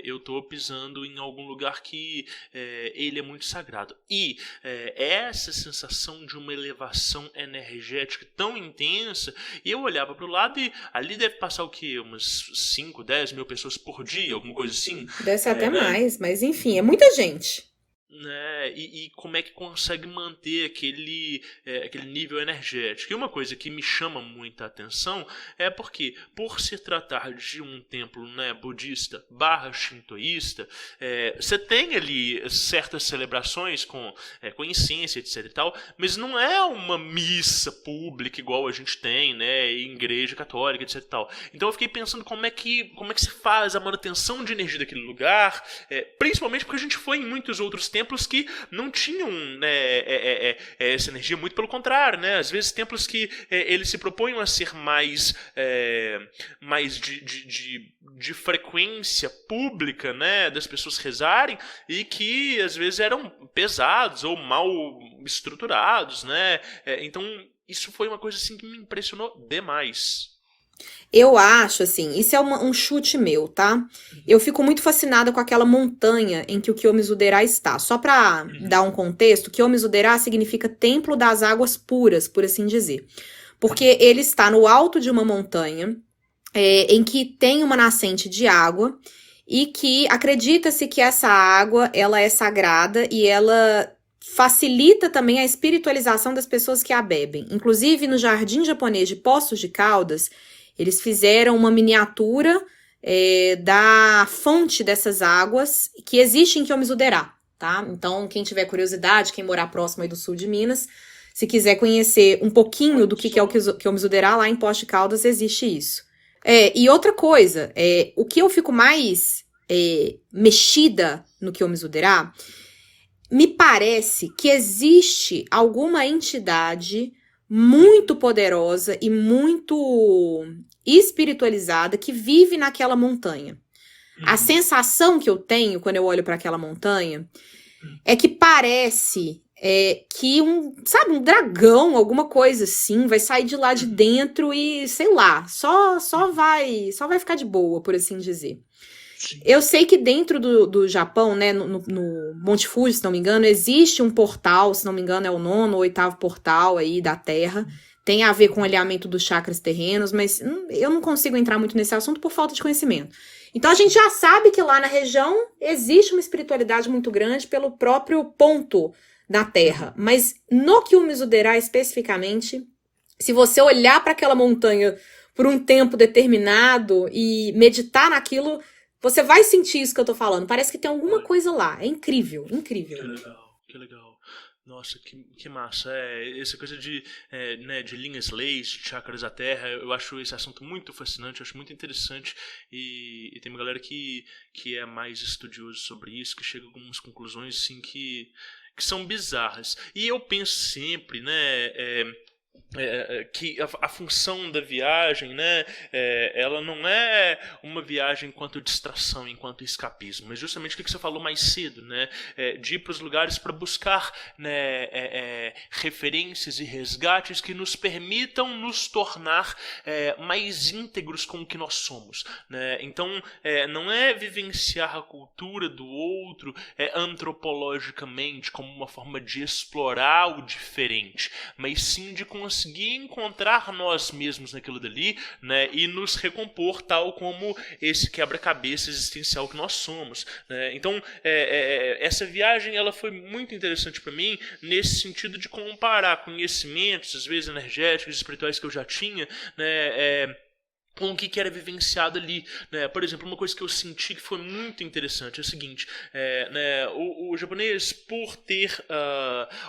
eu tô pisando em algum lugar que ele é muito sagrado. E essa sensação de uma elevação energética tão intensa, e eu olhava pro lado e ali deve passar o quê? Umas 5, 10 mil pessoas por dia, alguma coisa assim. Deve ser até mais, mas enfim, é muita gente. Né? E como é que consegue manter aquele nível energético. E uma coisa que me chama muita atenção é porque, por se tratar de um templo, né, budista / shintoísta, você tem ali certas celebrações com incenso, etc e tal, mas não é uma missa pública igual a gente tem, né, em igreja católica, etc e tal. Então eu fiquei pensando como é que se faz a manutenção de energia daquele lugar, principalmente porque a gente foi em muitos outros templos que não tinham, né, essa energia, muito pelo contrário, né? Às vezes templos que eles se propõem a ser mais de frequência pública, né, das pessoas rezarem, e que às vezes eram pesados ou mal estruturados, né? Então isso foi uma coisa assim que me impressionou demais. Eu acho, assim, isso é um chute meu, tá? Eu fico muito fascinada com aquela montanha em que o Kiyomizu-dera está. Só pra dar um contexto, Kiyomizu-dera significa Templo das Águas Puras, por assim dizer. Porque ele está no alto de uma montanha em que tem uma nascente de água e que acredita-se que essa água, ela é sagrada e ela facilita também a espiritualização das pessoas que a bebem. Inclusive, no Jardim Japonês de Poços de Caldas, eles fizeram uma miniatura da fonte dessas águas que existe em Kiyomizu-dera, tá? Então, quem tiver curiosidade, quem morar próximo aí do sul de Minas, se quiser conhecer um pouquinho do que é o Kiyomizu-dera, lá em Poços de Caldas existe isso. E outra coisa, o que eu fico mais mexida no Kiyomizu-dera, me parece que existe alguma entidade muito poderosa e muito espiritualizada que vive naquela montanha. A sensação que eu tenho quando eu olho para aquela montanha é que parece que um dragão, alguma coisa assim, vai sair de lá de dentro e, sei lá, só vai ficar de boa, por assim dizer. Eu sei que dentro do Japão, né, no Monte Fuji, se não me engano, existe um portal, se não me engano é o 9º ou 8º portal aí da Terra, tem a ver com o alinhamento dos chakras terrenos, mas eu não consigo entrar muito nesse assunto por falta de conhecimento. Então a gente já sabe que lá na região existe uma espiritualidade muito grande pelo próprio ponto da Terra, mas no Kiyomizu-dera especificamente, se você olhar para aquela montanha por um tempo determinado e meditar naquilo, você vai sentir isso que eu tô falando. Parece que tem alguma coisa lá. É incrível, incrível. Que legal. Nossa, que massa. Essa coisa de linhas leis, de chakras da Terra, eu acho esse assunto muito fascinante, eu acho muito interessante. E tem uma galera que é mais estudioso sobre isso, que chega a algumas conclusões assim, que são bizarras. E eu penso sempre, né, que a função da viagem, né, ela não é uma viagem enquanto distração, enquanto escapismo, mas justamente o que você falou mais cedo, né, de ir para os lugares para buscar, né, referências e resgates que nos permitam nos tornar mais íntegros com o que nós somos, né? Então, não é vivenciar a cultura do outro antropologicamente como uma forma de explorar o diferente, mas sim de conseguir conseguir encontrar nós mesmos naquilo dali, né, e nos recompor tal como esse quebra-cabeça existencial que nós somos, né? Então, essa viagem ela foi muito interessante para mim nesse sentido de comparar conhecimentos, às vezes energéticos, espirituais que eu já tinha, né, com o que era vivenciado ali, né? Por exemplo, uma coisa que eu senti que foi muito interessante é o seguinte, né, o japonês, por ter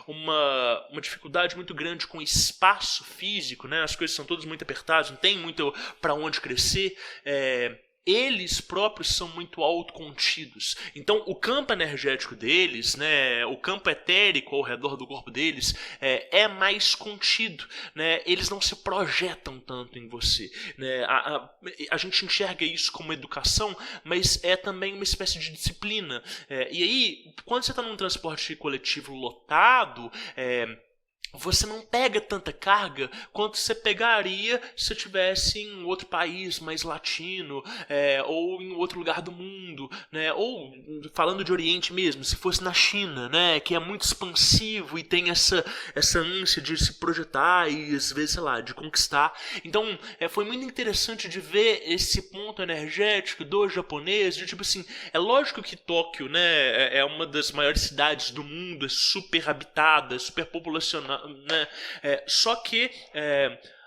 uma dificuldade muito grande com espaço físico, né, as coisas são todas muito apertadas, não tem muito para onde crescer, eles próprios são muito autocontidos. Então, o campo energético deles, né, o campo etérico ao redor do corpo deles é mais contido, né? Eles não se projetam tanto em você, né? A gente enxerga isso como educação, mas é também uma espécie de disciplina. E aí, quando você está num transporte coletivo lotado, você não pega tanta carga quanto você pegaria se estivesse em outro país mais latino, ou em outro lugar do mundo, né? Ou falando de Oriente mesmo, se fosse na China, né? Que é muito expansivo e tem essa ânsia de se projetar e às vezes, sei lá, de conquistar. Então, foi muito interessante de ver esse ponto energético do japonês, de tipo assim, é lógico que Tóquio, né, é uma das maiores cidades do mundo, é super habitada, super populacional, né? Só que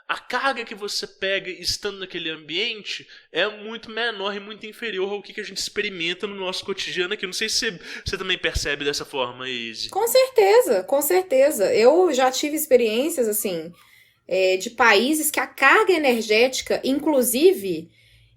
a carga que você pega estando naquele ambiente é muito menor e muito inferior ao que a gente experimenta no nosso cotidiano aqui. Não sei se você também percebe dessa forma, Izzy. Com certeza, com certeza. Eu já tive experiências, assim, de países que a carga energética, inclusive,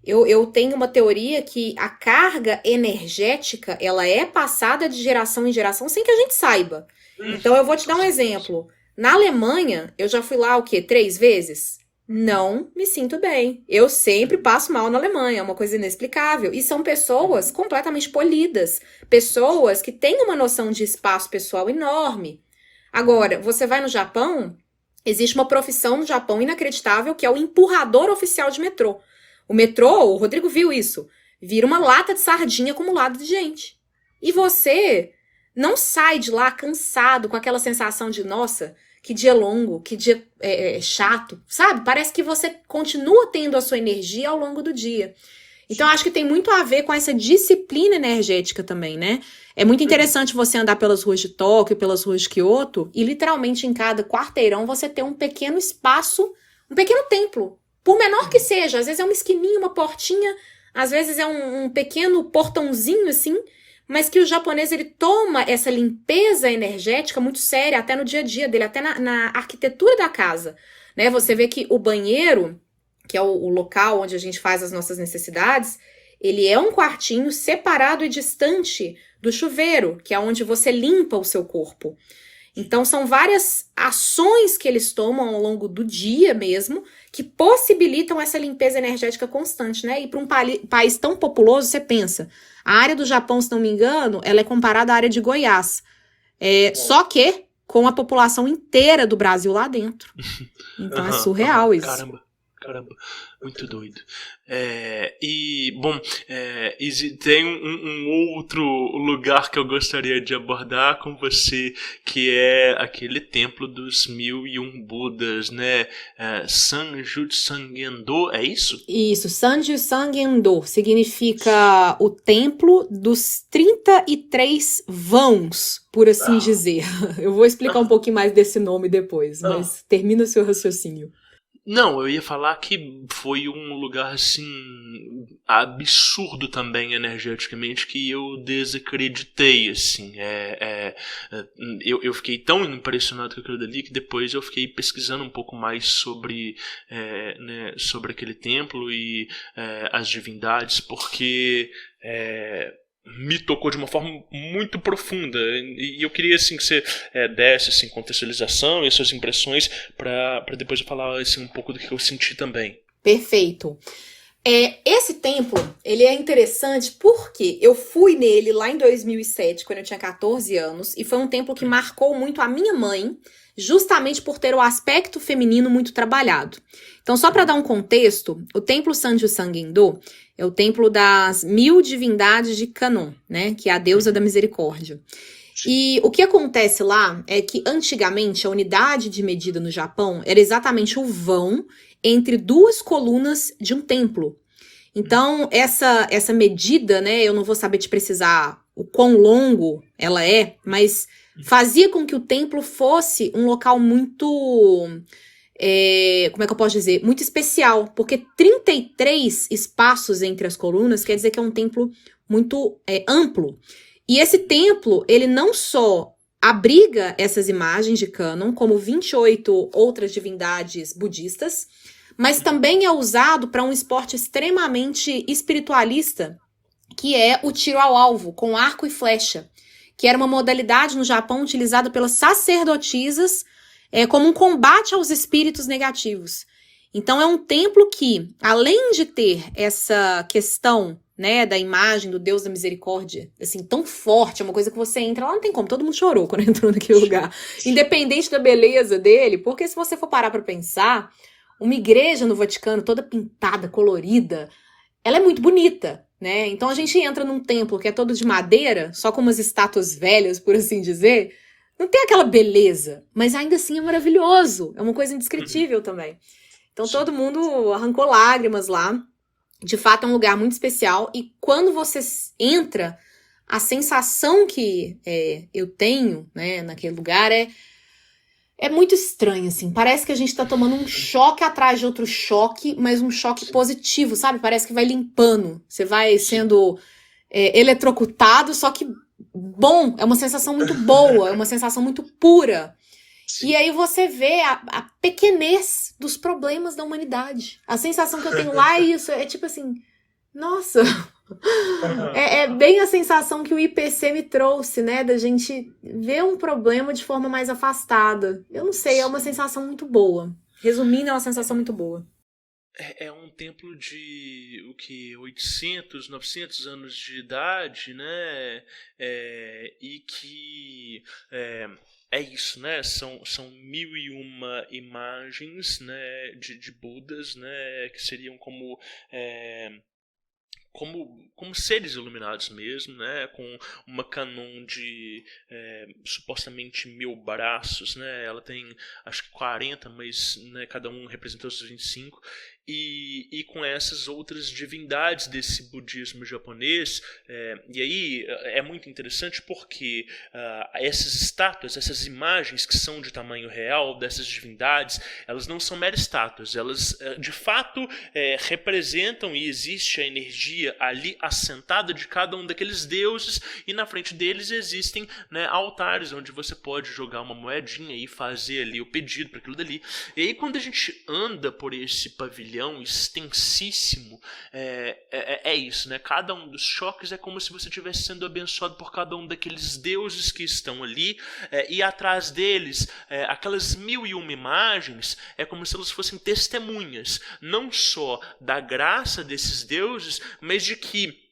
eu tenho uma teoria que a carga energética, ela é passada de geração em geração sem que a gente saiba. Então, eu vou te dar um exemplo. Na Alemanha, eu já fui lá, 3 vezes? Não me sinto bem. Eu sempre passo mal na Alemanha, é uma coisa inexplicável. E são pessoas completamente polidas. Pessoas que têm uma noção de espaço pessoal enorme. Agora, você vai no Japão, existe uma profissão no Japão inacreditável, que é o empurrador oficial de metrô. O metrô, o Rodrigo viu isso, vira uma lata de sardinha acumulada de gente. E você não sai de lá cansado, com aquela sensação de, nossa, que dia longo, que dia chato, sabe? Parece que você continua tendo a sua energia ao longo do dia. Então, acho que tem muito a ver com essa disciplina energética também, né? É muito interessante você andar pelas ruas de Tóquio, pelas ruas de Kyoto, e literalmente em cada quarteirão você ter um pequeno espaço, um pequeno templo. Por menor que seja, às vezes é uma esquininha, uma portinha, às vezes é um pequeno portãozinho assim, mas que o japonês, ele toma essa limpeza energética muito séria, até no dia a dia dele, até na arquitetura da casa, né? Você vê que o banheiro, que é o local onde a gente faz as nossas necessidades, ele é um quartinho separado e distante do chuveiro, que é onde você limpa o seu corpo. Então, são várias ações que eles tomam ao longo do dia mesmo, que possibilitam essa limpeza energética constante, né? E para um país tão populoso, você pensa, a área do Japão, se não me engano, ela é comparada à área de Goiás. Só que com a população inteira do Brasil lá dentro. Então, é surreal isso. Caramba, muito doido. Tem um outro lugar que eu gostaria de abordar com você, que é aquele templo dos 1001 Budas, né? Sanju Sangendo, é isso? Isso, Sanju Sangendo significa o templo dos 33 vãos, por assim dizer. Eu vou explicar um pouquinho mais desse nome depois, mas termina o seu raciocínio. Não, eu ia falar que foi um lugar, assim, absurdo também energeticamente, que eu desacreditei, assim. Eu fiquei tão impressionado com aquilo dali que depois eu fiquei pesquisando um pouco mais sobre aquele templo e as divindades, porque me tocou de uma forma muito profunda, e eu queria assim que você desse assim, contextualização e as suas impressões para depois eu falar assim, um pouco do que eu senti também. Perfeito. Esse templo, ele é interessante porque eu fui nele lá em 2007, quando eu tinha 14 anos, e foi um templo que marcou muito a minha mãe, justamente por ter o aspecto feminino muito trabalhado. Então, só para dar um contexto, o templo Sanju Sangendo é o templo das 1000 divindades de Kannon, né, que é a deusa da misericórdia. E o que acontece lá é que antigamente a unidade de medida no Japão era exatamente o vão entre duas colunas de um templo. Então, essa medida, né, eu não vou saber te precisar o quão longo ela é, mas fazia com que o templo fosse um local muito, como é que eu posso dizer? Muito especial, porque 33 espaços entre as colunas quer dizer que é um templo muito amplo. E esse templo, ele não só abriga essas imagens de Kannon, como 28 outras divindades budistas, mas também é usado para um esporte extremamente espiritualista, que é o tiro ao alvo, com arco e flecha, que era uma modalidade no Japão utilizada pelas sacerdotisas como um combate aos espíritos negativos. Então é um templo que, além de ter essa questão, né, da imagem do Deus da Misericórdia, assim, tão forte, é uma coisa que você entra lá, não tem como, todo mundo chorou quando entrou naquele lugar, independente da beleza dele, porque se você for parar para pensar, uma igreja no Vaticano toda pintada, colorida, ela é muito bonita, né? Então a gente entra num templo que é todo de madeira, só com umas estátuas velhas, por assim dizer, não tem aquela beleza, mas ainda assim é maravilhoso, é uma coisa indescritível também. Então todo mundo arrancou lágrimas lá, de fato é um lugar muito especial, e quando você entra, a sensação que eu tenho, né, naquele lugar é muito estranho, assim. Parece que a gente tá tomando um choque atrás de outro choque, mas um choque positivo, sabe? Parece que vai limpando. Você vai sendo eletrocutado, só que bom. É uma sensação muito boa, é uma sensação muito pura. E aí você vê a pequenez dos problemas da humanidade. A sensação que eu tenho lá é isso. É tipo assim, nossa... É bem a sensação que o IPC me trouxe, né? Da gente ver um problema de forma mais afastada. Eu não sei, é uma sensação muito boa. Resumindo, é uma sensação muito boa. É um templo de, 800, 900 anos de idade, né? E que... É isso, né? São 1001 imagens, né? De Budas, né? Que seriam como seres iluminados mesmo, né? Com uma Kannon de supostamente 1000 braços, né? Ela tem acho que 40, mas né, cada um representa os 25. E com essas outras divindades desse budismo japonês, e aí é muito interessante porque essas estátuas, essas imagens que são de tamanho real dessas divindades, elas não são meras estátuas, elas de fato representam e existe a energia ali assentada de cada um daqueles deuses, e na frente deles existem, né, altares onde você pode jogar uma moedinha e fazer ali o pedido para aquilo dali. E aí quando a gente anda por esse pavilhão extensíssimo, é isso, né? Cada um dos choques é como se você estivesse sendo abençoado por cada um daqueles deuses que estão ali, e atrás deles, aquelas 1001 imagens, é como se elas fossem testemunhas, não só da graça desses deuses, mas de que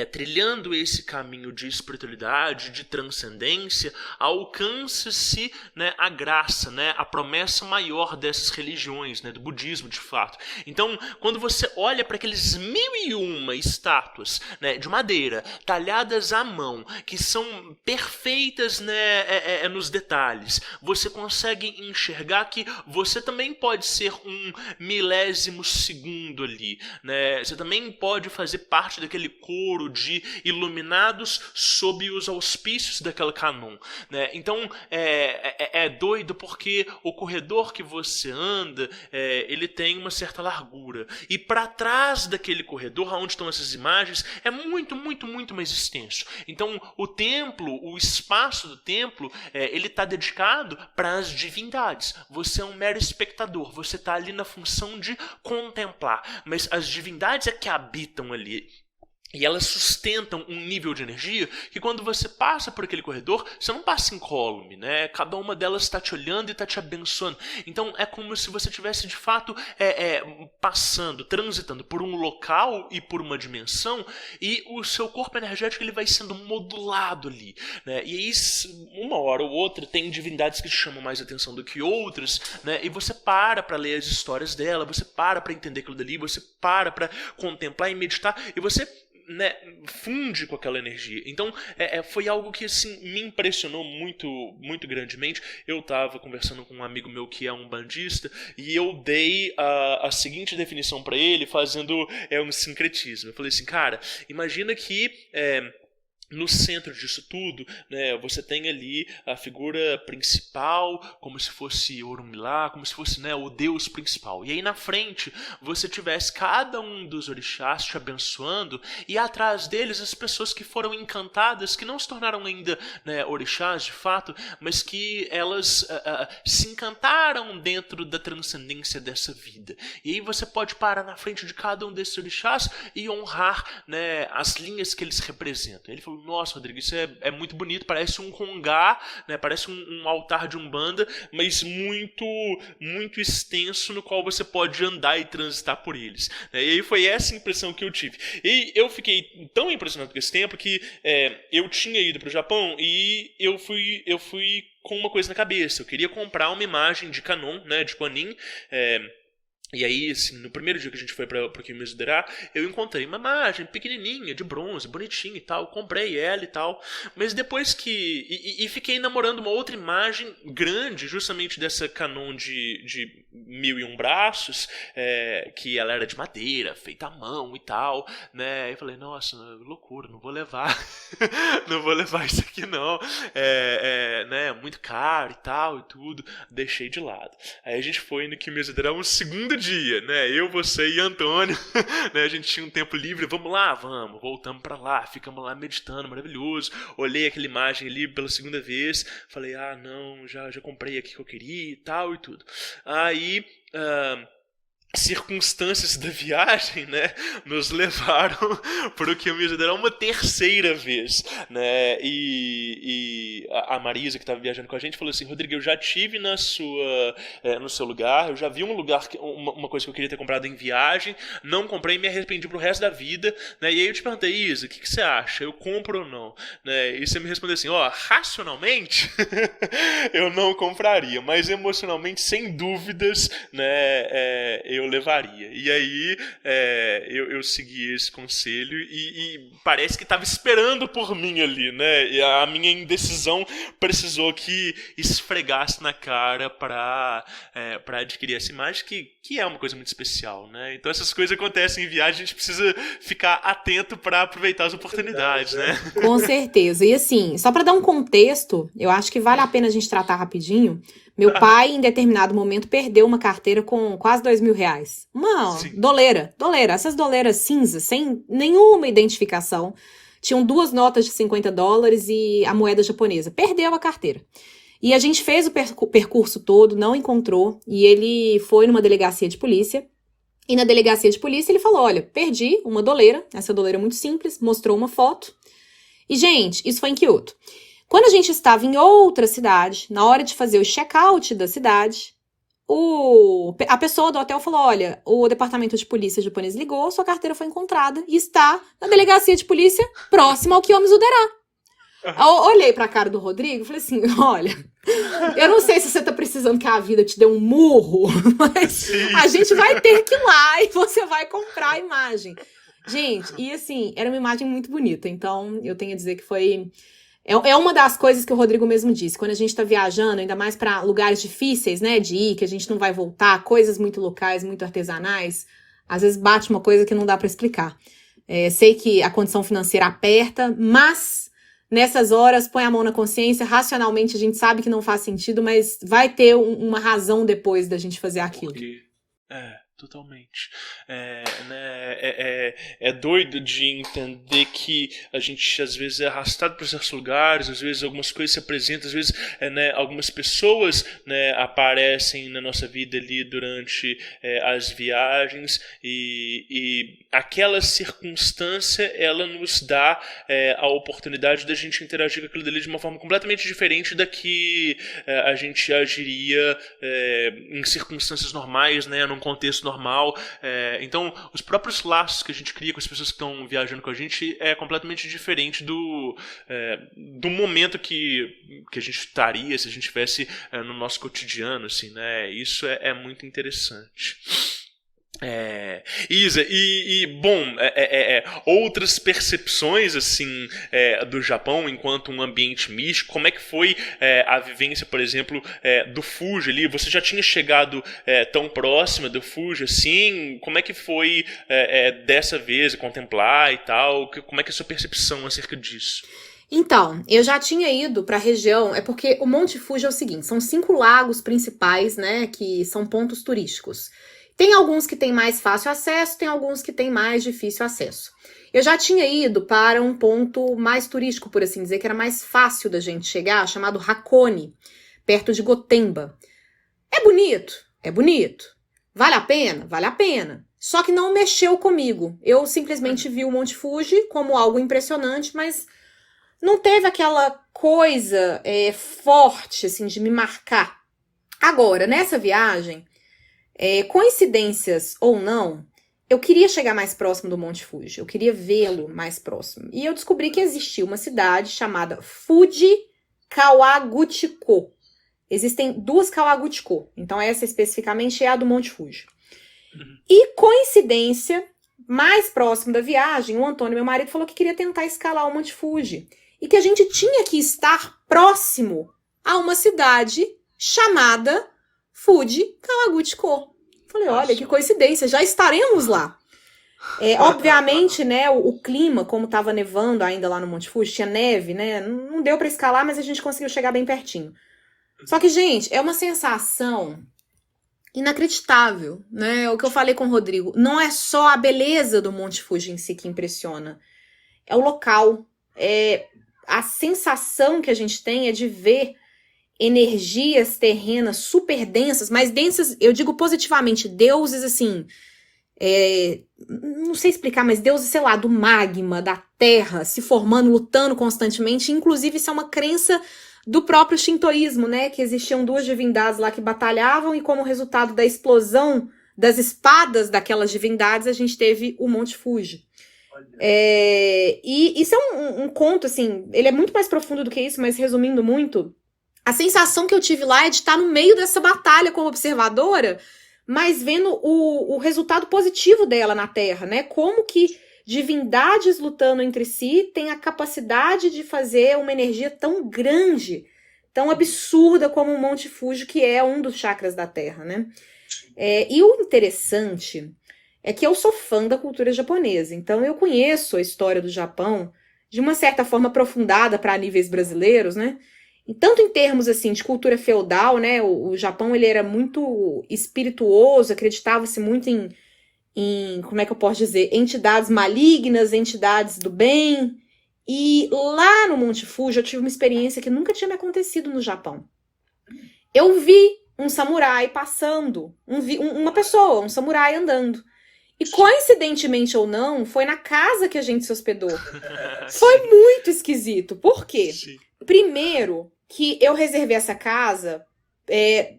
trilhando esse caminho de espiritualidade, de transcendência, alcança-se, né, a graça, né, a promessa maior dessas religiões, né, do budismo de fato. Então, quando você olha para aqueles 1001 estátuas, né, de madeira, talhadas à mão, que são perfeitas, né, nos detalhes, você consegue enxergar que você também pode ser um milésimo segundo ali, né? Você também pode fazer parte daquele coro de iluminados sob os auspícios daquela Kannon, né? Então é doido porque o corredor que você anda, ele tem uma certa largura, e para trás daquele corredor onde estão essas imagens é muito, muito, muito mais extenso. Então o templo, o espaço do templo, ele está dedicado para as divindades. Você é um mero espectador, você está ali na função de contemplar, mas as divindades é que habitam ali. E elas sustentam um nível de energia que quando você passa por aquele corredor, você não passa incólume, né? Cada uma delas está te olhando e está te abençoando. Então é como se você estivesse de fato passando, transitando por um local e por uma dimensão, e o seu corpo energético ele vai sendo modulado ali, né? E aí, uma hora ou outra, tem divindades que te chamam mais atenção do que outras, né? E você para ler as histórias dela, você para entender aquilo dali, você para contemplar e meditar, e você né, funde com aquela energia. Então, foi algo que assim, me impressionou muito, muito grandemente. Eu estava conversando com um amigo meu que é um bandista e eu dei a seguinte definição para ele, fazendo um sincretismo. Eu falei assim, cara, imagina que no centro disso tudo, né, você tem ali a figura principal, como se fosse Orunmila, como se fosse, né, o deus principal. E aí na frente você tivesse cada um dos orixás te abençoando e atrás deles as pessoas que foram encantadas, que não se tornaram ainda, né, orixás de fato, mas que elas se encantaram dentro da transcendência dessa vida. E aí você pode parar na frente de cada um desses orixás e honrar, né, as linhas que eles representam. Ele falou, nossa, Rodrigo, isso é muito bonito, parece um congá, né, parece um altar de umbanda, mas muito, muito extenso, no qual você pode andar e transitar por eles. E aí foi essa impressão que eu tive. E eu fiquei tão impressionado com esse tempo que eu tinha ido para o Japão e eu fui com uma coisa na cabeça. Eu queria comprar uma imagem de Kannon, né, de Kuan-Yin. E aí, assim, no primeiro dia que a gente foi para o Kiyomizu-dera, eu encontrei uma imagem pequenininha, de bronze, bonitinha e tal. Comprei ela e tal. Mas depois que... E fiquei namorando uma outra imagem grande, justamente dessa Kannon de 1001 braços, que ela era de madeira, feita à mão e tal, né? Eu falei, nossa, loucura, não vou levar. Não vou levar isso aqui, não. Né, muito caro e tal e tudo. Deixei de lado. Aí a gente foi no Kiyomizu-dera um segundo dia, né? Eu, você e Antônio, né? A gente tinha um tempo livre, vamos lá, vamos. Voltamos pra lá, ficamos lá meditando, maravilhoso. Olhei aquela imagem ali pela segunda vez, falei, não, já comprei aqui que eu queria e tal e tudo. Aí, circunstâncias da viagem, né, nos levaram para o Kiyomizu-dera uma terceira vez, né, e a Marisa, que estava viajando com a gente, falou assim, Rodrigo, eu já tive no seu lugar, eu já vi um lugar, uma coisa que eu queria ter comprado em viagem, não comprei e me arrependi pro resto da vida, né, e aí eu te perguntei, Isa, o que você acha? Eu compro ou não? Né, e você me respondeu assim, racionalmente, eu não compraria, mas emocionalmente, sem dúvidas, né, eu levaria. E aí eu segui esse conselho e parece que estava esperando por mim ali, né? E a minha indecisão precisou que esfregasse na cara para adquirir essa imagem, que é uma coisa muito especial, né? Então essas coisas acontecem em viagem, a gente precisa ficar atento para aproveitar as oportunidades, né? Com certeza. E assim, só para dar um contexto, eu acho que vale a pena a gente tratar rapidinho. Meu pai, em determinado momento, perdeu uma carteira com quase R$2.000. Uma doleira. Essas doleiras cinzas, sem nenhuma identificação. Tinham 2 notas de $50 e a moeda japonesa. Perdeu a carteira. E a gente fez o percurso todo, não encontrou. E ele foi numa delegacia de polícia. E na delegacia de polícia ele falou, olha, perdi uma doleira. Essa doleira é muito simples. Mostrou uma foto. E, gente, isso foi em Kyoto. Quando a gente estava em outra cidade, na hora de fazer o check-out da cidade, a pessoa do hotel falou, olha, o departamento de polícia japonês ligou, sua carteira foi encontrada e está na delegacia de polícia próxima ao Kiyomizu-dera. Eu olhei pra cara do Rodrigo e falei assim, olha, eu não sei se você tá precisando que a vida te dê um murro, mas a gente vai ter que ir lá e você vai comprar a imagem. Gente, e assim, era uma imagem muito bonita, então eu tenho a dizer que foi... É uma das coisas que o Rodrigo mesmo disse, quando a gente tá viajando, ainda mais para lugares difíceis, né, de ir, que a gente não vai voltar, coisas muito locais, muito artesanais, às vezes bate uma coisa que não dá para explicar. Sei que a condição financeira aperta, mas nessas horas põe a mão na consciência, racionalmente a gente sabe que não faz sentido, mas vai ter uma razão depois da gente fazer aquilo. Totalmente. É doido de entender que a gente às vezes é arrastado para certos lugares, às vezes algumas coisas se apresentam, às vezes algumas pessoas, né, aparecem na nossa vida ali durante as viagens e aquela circunstância ela nos dá a oportunidade da gente interagir com aquilo dali de uma forma completamente diferente da que a gente agiria em circunstâncias normais, né, num contexto normal. Então, os próprios laços que a gente cria com as pessoas que estão viajando com a gente é completamente diferente do momento que a gente estaria se a gente estivesse no nosso cotidiano, assim, né? Isso é muito interessante. Isa, bom, outras percepções, assim, do Japão enquanto um ambiente místico, como é que foi a vivência, por exemplo, do Fuji ali? Você já tinha chegado tão próxima do Fuji, assim? Como é que foi dessa vez contemplar e tal? Como é que é a sua percepção acerca disso? Então, eu já tinha ido para a região, é porque o Monte Fuji é o seguinte, são 5 lagos principais, né, que são pontos turísticos. Tem alguns que têm mais fácil acesso, tem alguns que têm mais difícil acesso. Eu já tinha ido para um ponto mais turístico, por assim dizer, que era mais fácil da gente chegar, chamado Hakone, perto de Gotemba. É bonito? É bonito. Vale a pena? Vale a pena. Só que não mexeu comigo. Eu simplesmente vi o Monte Fuji como algo impressionante, mas não teve aquela coisa forte, assim, de me marcar. Agora, nessa viagem, coincidências ou não, eu queria chegar mais próximo do Monte Fuji, eu queria vê-lo mais próximo. E eu descobri que existia uma cidade chamada Fuji Kawaguchiko. Existem 2 Kawaguchiko, então essa especificamente é a do Monte Fuji. E coincidência, mais próximo da viagem, o Antônio, meu marido, falou que queria tentar escalar o Monte Fuji. E que a gente tinha que estar próximo a uma cidade chamada Fuji Kawaguchiko. Falei, olha, que coincidência, já estaremos lá. Obviamente, né, o clima, como estava nevando ainda lá no Monte Fuji, tinha neve, né, não deu para escalar, mas a gente conseguiu chegar bem pertinho. Só que, gente, é uma sensação inacreditável, né, o que eu falei com o Rodrigo, não é só a beleza do Monte Fuji em si que impressiona, é o local, a sensação que a gente tem é de ver energias terrenas super densas, mas densas, eu digo positivamente, deuses assim, não sei explicar, mas deuses, sei lá, do magma, da terra, se formando, lutando constantemente, inclusive isso é uma crença do próprio shintoísmo, né, que existiam 2 divindades lá que batalhavam e como resultado da explosão das espadas daquelas divindades, a gente teve o Monte Fuji. E isso é um conto, assim, ele é muito mais profundo do que isso, mas resumindo muito, a sensação que eu tive lá é de estar no meio dessa batalha como observadora, mas vendo o resultado positivo dela na Terra, né? Como que divindades lutando entre si têm a capacidade de fazer uma energia tão grande, tão absurda como o Monte Fuji, que é um dos chakras da Terra, né? E o interessante é que eu sou fã da cultura japonesa, então eu conheço a história do Japão de uma certa forma aprofundada para níveis brasileiros, né? E tanto em termos assim de cultura feudal, né? O Japão ele era muito espirituoso, acreditava-se muito em, como é que eu posso dizer, entidades malignas, entidades do bem. E lá no Monte Fuji eu tive uma experiência que nunca tinha me acontecido no Japão. Eu vi um samurai passando, uma pessoa, um samurai andando. E coincidentemente ou não, foi na casa que a gente se hospedou. Foi muito esquisito. Por quê? Sim. Primeiro, que eu reservei essa casa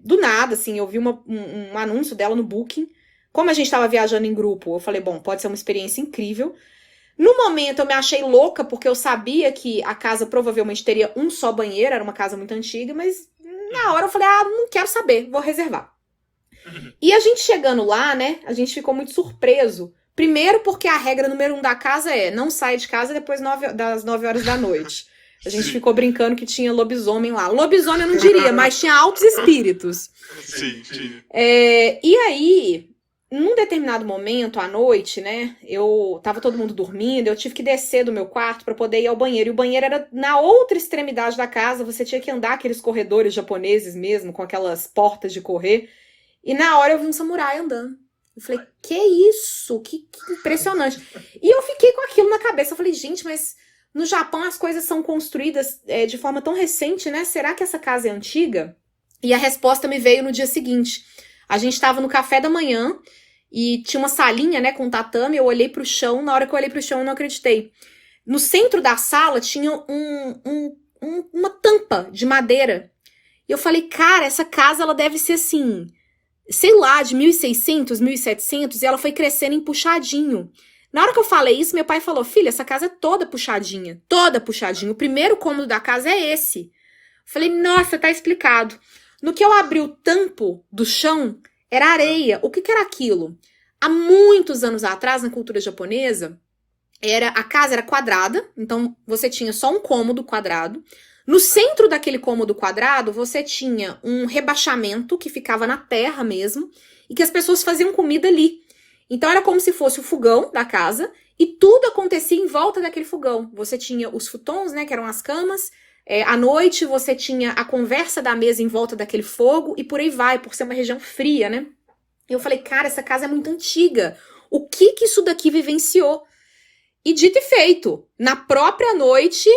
do nada, assim, eu vi um anúncio dela no Booking. Como a gente estava viajando em grupo, eu falei, bom, pode ser uma experiência incrível. No momento, eu me achei louca, porque eu sabia que a casa provavelmente teria um só banheiro, era uma casa muito antiga, mas na hora eu falei, não quero saber, vou reservar. E a gente chegando lá, né, a gente ficou muito surpreso. Primeiro porque a regra número 1 da casa é não saia de casa depois das 9 horas da noite. A gente ficou brincando que tinha lobisomem lá. Lobisomem eu não diria, mas tinha altos espíritos. Sim, sim. E aí, num determinado momento, à noite, né, tava todo mundo dormindo, eu tive que descer do meu quarto pra poder ir ao banheiro. E o banheiro era na outra extremidade da casa, você tinha que andar aqueles corredores japoneses mesmo, com aquelas portas de correr. E na hora eu vi um samurai andando. Eu falei, que isso? Que impressionante. E eu fiquei com aquilo na cabeça. Eu falei, gente, mas no Japão as coisas são construídas de forma tão recente, né? Será que essa casa é antiga? E a resposta me veio no dia seguinte. A gente estava no café da manhã e tinha uma salinha, né, com tatame. Eu olhei pro chão. Na hora que eu olhei pro chão, eu não acreditei. No centro da sala tinha uma tampa de madeira. E eu falei, cara, essa casa ela deve ser assim, sei lá, de 1600, 1700, e ela foi crescendo em puxadinho. Na hora que eu falei isso, meu pai falou, filha, essa casa é toda puxadinha, o primeiro cômodo da casa é esse. Eu falei, nossa, tá explicado. No que eu abri o tampo do chão, era areia. O que era aquilo? há muitos anos atrás, na cultura japonesa, a casa era quadrada, então você tinha só um cômodo quadrado. No centro daquele cômodo quadrado, você tinha um rebaixamento que ficava na terra mesmo, e que as pessoas faziam comida ali. Então era como se fosse o fogão da casa, e tudo acontecia em volta daquele fogão. Você tinha os futons, né, que eram as camas. À noite você tinha a conversa da mesa em volta daquele fogo, e por aí vai, por ser uma região fria, né? Eu falei, cara, essa casa é muito antiga. O que isso daqui vivenciou? E dito e feito, na própria noite,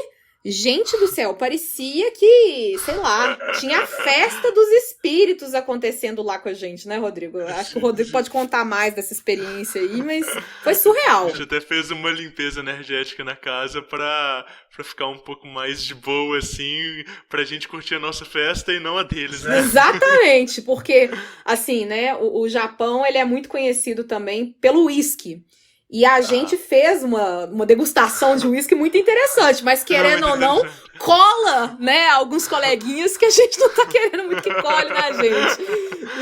gente do céu, parecia que, sei lá, tinha a festa dos espíritos acontecendo lá com a gente, né, Rodrigo? Eu acho que o Rodrigo pode contar mais dessa experiência aí, mas foi surreal. A gente até fez uma limpeza energética na casa pra ficar um pouco mais de boa, assim, pra gente curtir a nossa festa e não a deles, né? Exatamente, porque, assim, né, o Japão, ele é muito conhecido também pelo uísque. E a gente fez uma degustação de uísque muito interessante, mas querendo ou não, cola, né, alguns coleguinhas que a gente não tá querendo muito que cole na gente.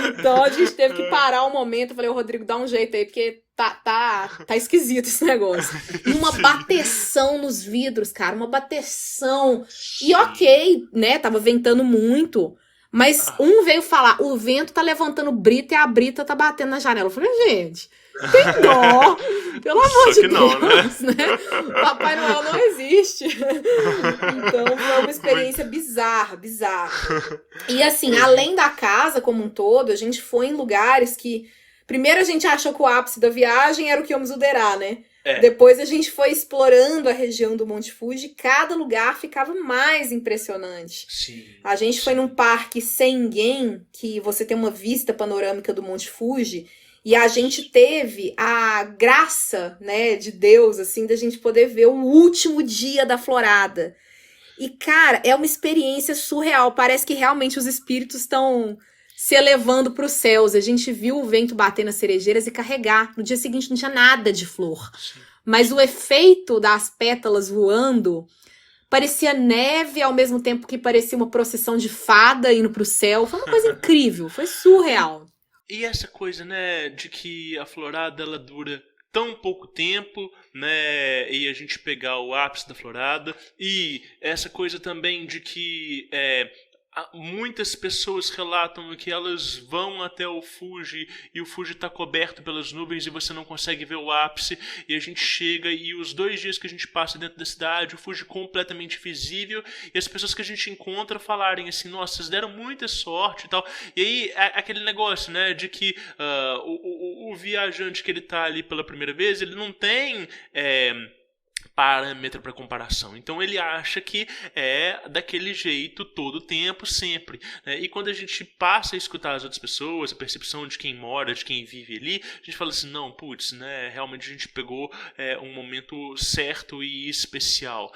Então a gente teve que parar um momento, eu falei, ô Rodrigo, dá um jeito aí, porque tá esquisito esse negócio. E uma bateção nos vidros, cara, uma bateção. E ok, né, tava ventando muito, mas um veio falar, o vento tá levantando brita e a brita tá batendo na janela. Eu falei, gente, tem dó, pelo amor de Deus, não, né? Papai Noel não existe. Então foi uma experiência bizarra. E assim, além da casa como um todo, a gente foi em lugares que... Primeiro a gente achou que o ápice da viagem era o Kiyomizu-dera, né? Depois a gente foi explorando a região do Monte Fuji, e cada lugar ficava mais impressionante. Sim. A gente foi num parque Sengen, que você tem uma vista panorâmica do Monte Fuji, e a gente teve a graça, né, de Deus, assim, da gente poder ver o último dia da florada. E, cara, é uma experiência surreal. Parece que realmente os espíritos estão se elevando para os céus. A gente viu o vento bater nas cerejeiras e carregar. No dia seguinte não tinha nada de flor. Mas o efeito das pétalas voando parecia neve, ao mesmo tempo que parecia uma procissão de fada indo pro céu. Foi uma coisa incrível, foi surreal. E essa coisa, né, de que a florada ela dura tão pouco tempo, né, e a gente pegar o ápice da florada, e essa coisa também de que muitas pessoas relatam que elas vão até o Fuji e o Fuji está coberto pelas nuvens e você não consegue ver o ápice, e a gente chega e os 2 dias que a gente passa dentro da cidade, o Fuji completamente visível, e as pessoas que a gente encontra falarem assim, nossa, vocês deram muita sorte e tal. E aí aquele negócio, né, de que o viajante que ele tá ali pela primeira vez, ele não tem parâmetro para comparação. Então ele acha que é daquele jeito todo o tempo, sempre, né? E quando a gente passa a escutar as outras pessoas, a percepção de quem mora, de quem vive ali, a gente fala assim, não, putz, né? Realmente a gente pegou um momento certo e especial,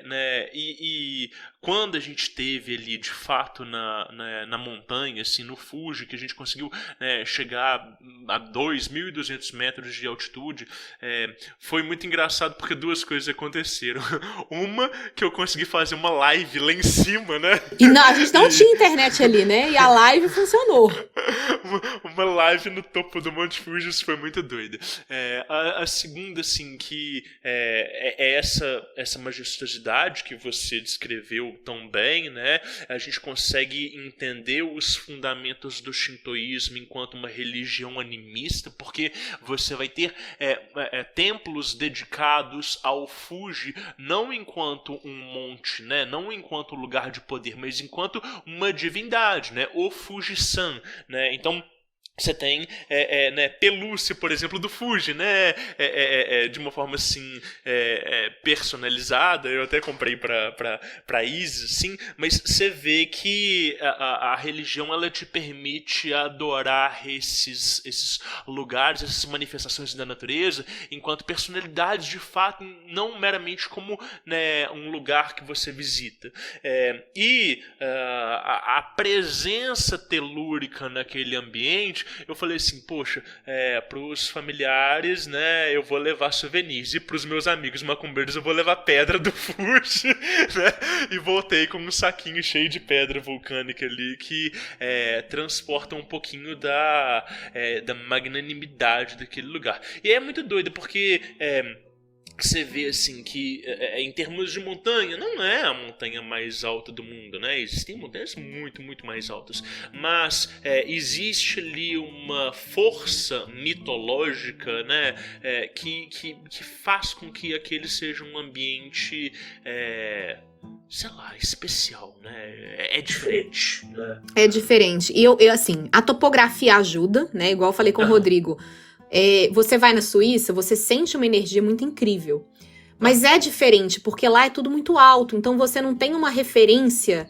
né? E quando a gente teve ali, de fato, na montanha, assim, no Fuji, que a gente conseguiu chegar a 2.200 metros de altitude, foi muito engraçado porque 2 coisas aconteceram. Uma, que eu consegui fazer uma live lá em cima, né? E não, a gente não tinha internet ali, né? E a live funcionou. Uma live no topo do Monte Fuji, isso foi muito doido. A segunda, assim, que é essa majestosidade que você descreveu tão bem, né? A gente consegue entender os fundamentos do shintoísmo enquanto uma religião animista, porque você vai ter templos dedicados ao Fuji, não enquanto um monte, né? Não enquanto lugar de poder, mas enquanto uma divindade, né? O Fuji-san, né? Então você tem né, pelúcia, por exemplo, do Fuji, né? De uma forma assim personalizada. Eu até comprei para Isis, assim, mas você vê que a religião ela te permite adorar esses lugares, essas manifestações da natureza, enquanto personalidades de fato, não meramente como, né, um lugar que você visita. E a presença telúrica naquele ambiente noite, eu falei assim, poxa, pros familiares, né, eu vou levar souvenirs, e pros meus amigos macumbeiros eu vou levar pedra do Fuji, né, e voltei com um saquinho cheio de pedra vulcânica ali, que transporta um pouquinho da magnanimidade daquele lugar. E é muito doido, porque você vê assim que em termos de montanha, não é a montanha mais alta do mundo, né? Existem montanhas muito, muito mais altas, mas existe ali uma força mitológica, né? Que faz com que aquele seja um ambiente sei lá, especial, né? É diferente, né? É diferente. E eu assim, a topografia ajuda, né? Igual eu falei com o Rodrigo. Você vai na Suíça, você sente uma energia muito incrível. Mas é diferente, porque lá é tudo muito alto. Então você não tem uma referência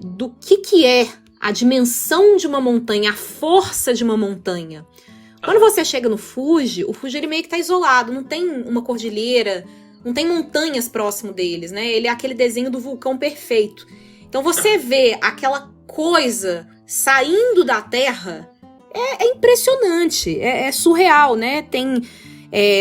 do que é a dimensão de uma montanha, a força de uma montanha. Quando você chega no Fuji, o Fuji ele meio que tá isolado. Não tem uma cordilheira, não tem montanhas próximo deles, né? Ele é aquele desenho do vulcão perfeito. Então você vê aquela coisa saindo da terra... É impressionante, é surreal, né? Tem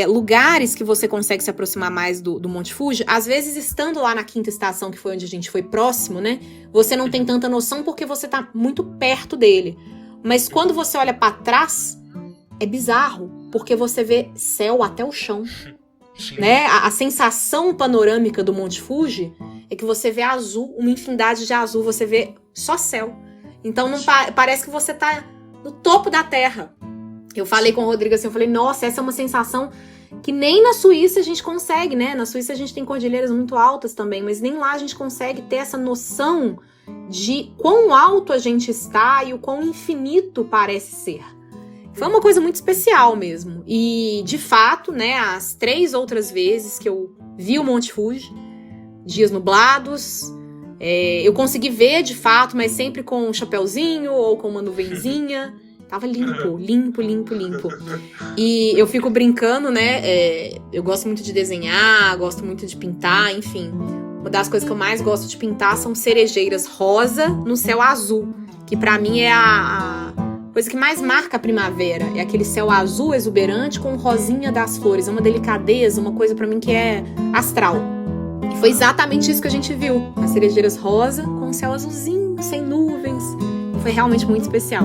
lugares que você consegue se aproximar mais do Monte Fuji. Às vezes, estando lá na 5ª estação, que foi onde a gente foi próximo, né? Você não tem tanta noção porque você tá muito perto dele. Mas quando você olha pra trás, é bizarro, porque você vê céu até o chão. Né? A sensação panorâmica do Monte Fuji é que você vê azul, uma infinidade de azul, você vê só céu. Então não parece que você tá no topo da terra. Eu falei com o Rodrigo assim, eu falei, nossa, essa é uma sensação que nem na Suíça a gente consegue, né? Na Suíça a gente tem cordilheiras muito altas também, mas nem lá a gente consegue ter essa noção de quão alto a gente está e o quão infinito parece ser. Foi uma coisa muito especial mesmo. E, de fato, né, as 3 outras vezes que eu vi o Monte Fuji, dias nublados, eu consegui ver de fato, mas sempre com um chapeuzinho ou com uma nuvenzinha. Tava limpo. E eu fico brincando, né? Eu gosto muito de desenhar, gosto muito de pintar, enfim. Uma das coisas que eu mais gosto de pintar são cerejeiras rosa no céu azul, que pra mim é a coisa que mais marca a primavera. É aquele céu azul exuberante com rosinha das flores. É uma delicadeza, uma coisa pra mim que é astral. E foi exatamente isso que a gente viu. As cerejeiras rosa com o céu azulzinho, sem nuvens. Foi realmente muito especial.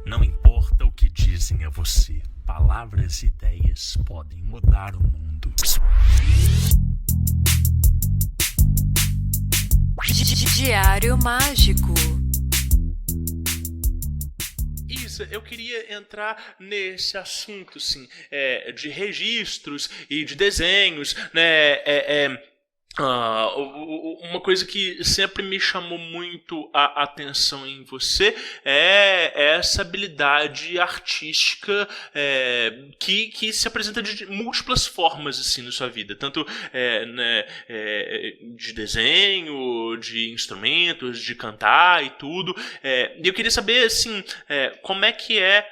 Não importa o que dizem a você, palavras e ideias podem mudar o mundo. Diário Mágico. Isso, eu queria entrar nesse assunto, assim, de registros e de desenhos, né? Uma coisa que sempre me chamou muito a atenção em você é essa habilidade artística que se apresenta de múltiplas formas assim na sua vida, tanto de desenho, de instrumentos, de cantar e tudo. E eu queria saber assim, como é que é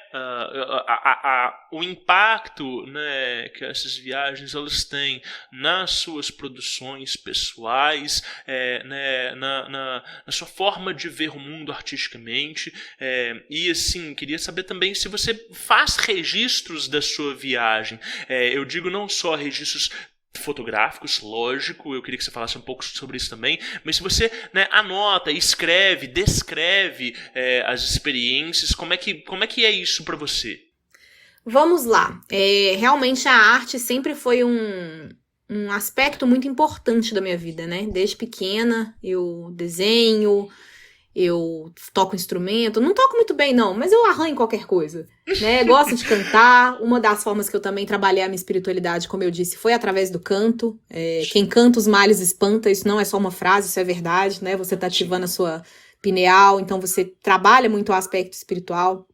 o impacto, né, que essas viagens elas têm nas suas produções pessoais, na sua forma de ver o mundo artisticamente, e assim, queria saber também se você faz registros da sua viagem. Eu digo não só registros fotográficos, lógico, eu queria que você falasse um pouco sobre isso também, mas se você, né, anota, escreve, descreve as experiências, como é que é isso para você? Vamos lá. Realmente a arte sempre foi um aspecto muito importante da minha vida, né? Desde pequena eu desenho, eu toco instrumento, não toco muito bem não, mas eu arranho qualquer coisa, né? Gosto de cantar. Uma das formas que eu também trabalhei a minha espiritualidade, como eu disse, foi através do canto. Quem canta os males espanta, isso não é só uma frase, isso é verdade, né? Você tá ativando a sua pineal, então você trabalha muito o aspecto espiritual.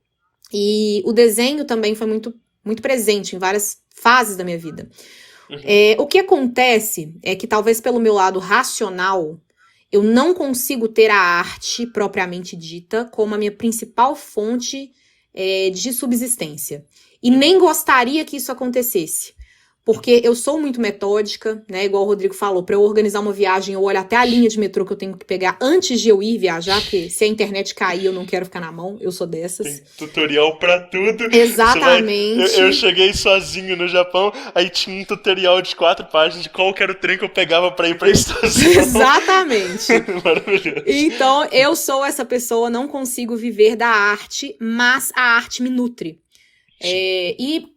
E o desenho também foi muito, muito presente em várias fases da minha vida. O que acontece é que talvez pelo meu lado racional, eu não consigo ter a arte propriamente dita como a minha principal fonte de subsistência. E nem gostaria que isso acontecesse. Porque eu sou muito metódica, né? Igual o Rodrigo falou, para eu organizar uma viagem, eu olho até a linha de metrô que eu tenho que pegar antes de eu ir viajar, porque se a internet cair, eu não quero ficar na mão, eu sou dessas. Tem tutorial pra tudo. Exatamente. Eu cheguei sozinho no Japão, aí tinha um tutorial de 4 páginas de qual que era o trem que eu pegava pra ir pra estação. Exatamente. Maravilhoso. Então, eu sou essa pessoa, não consigo viver da arte, mas a arte me nutre. E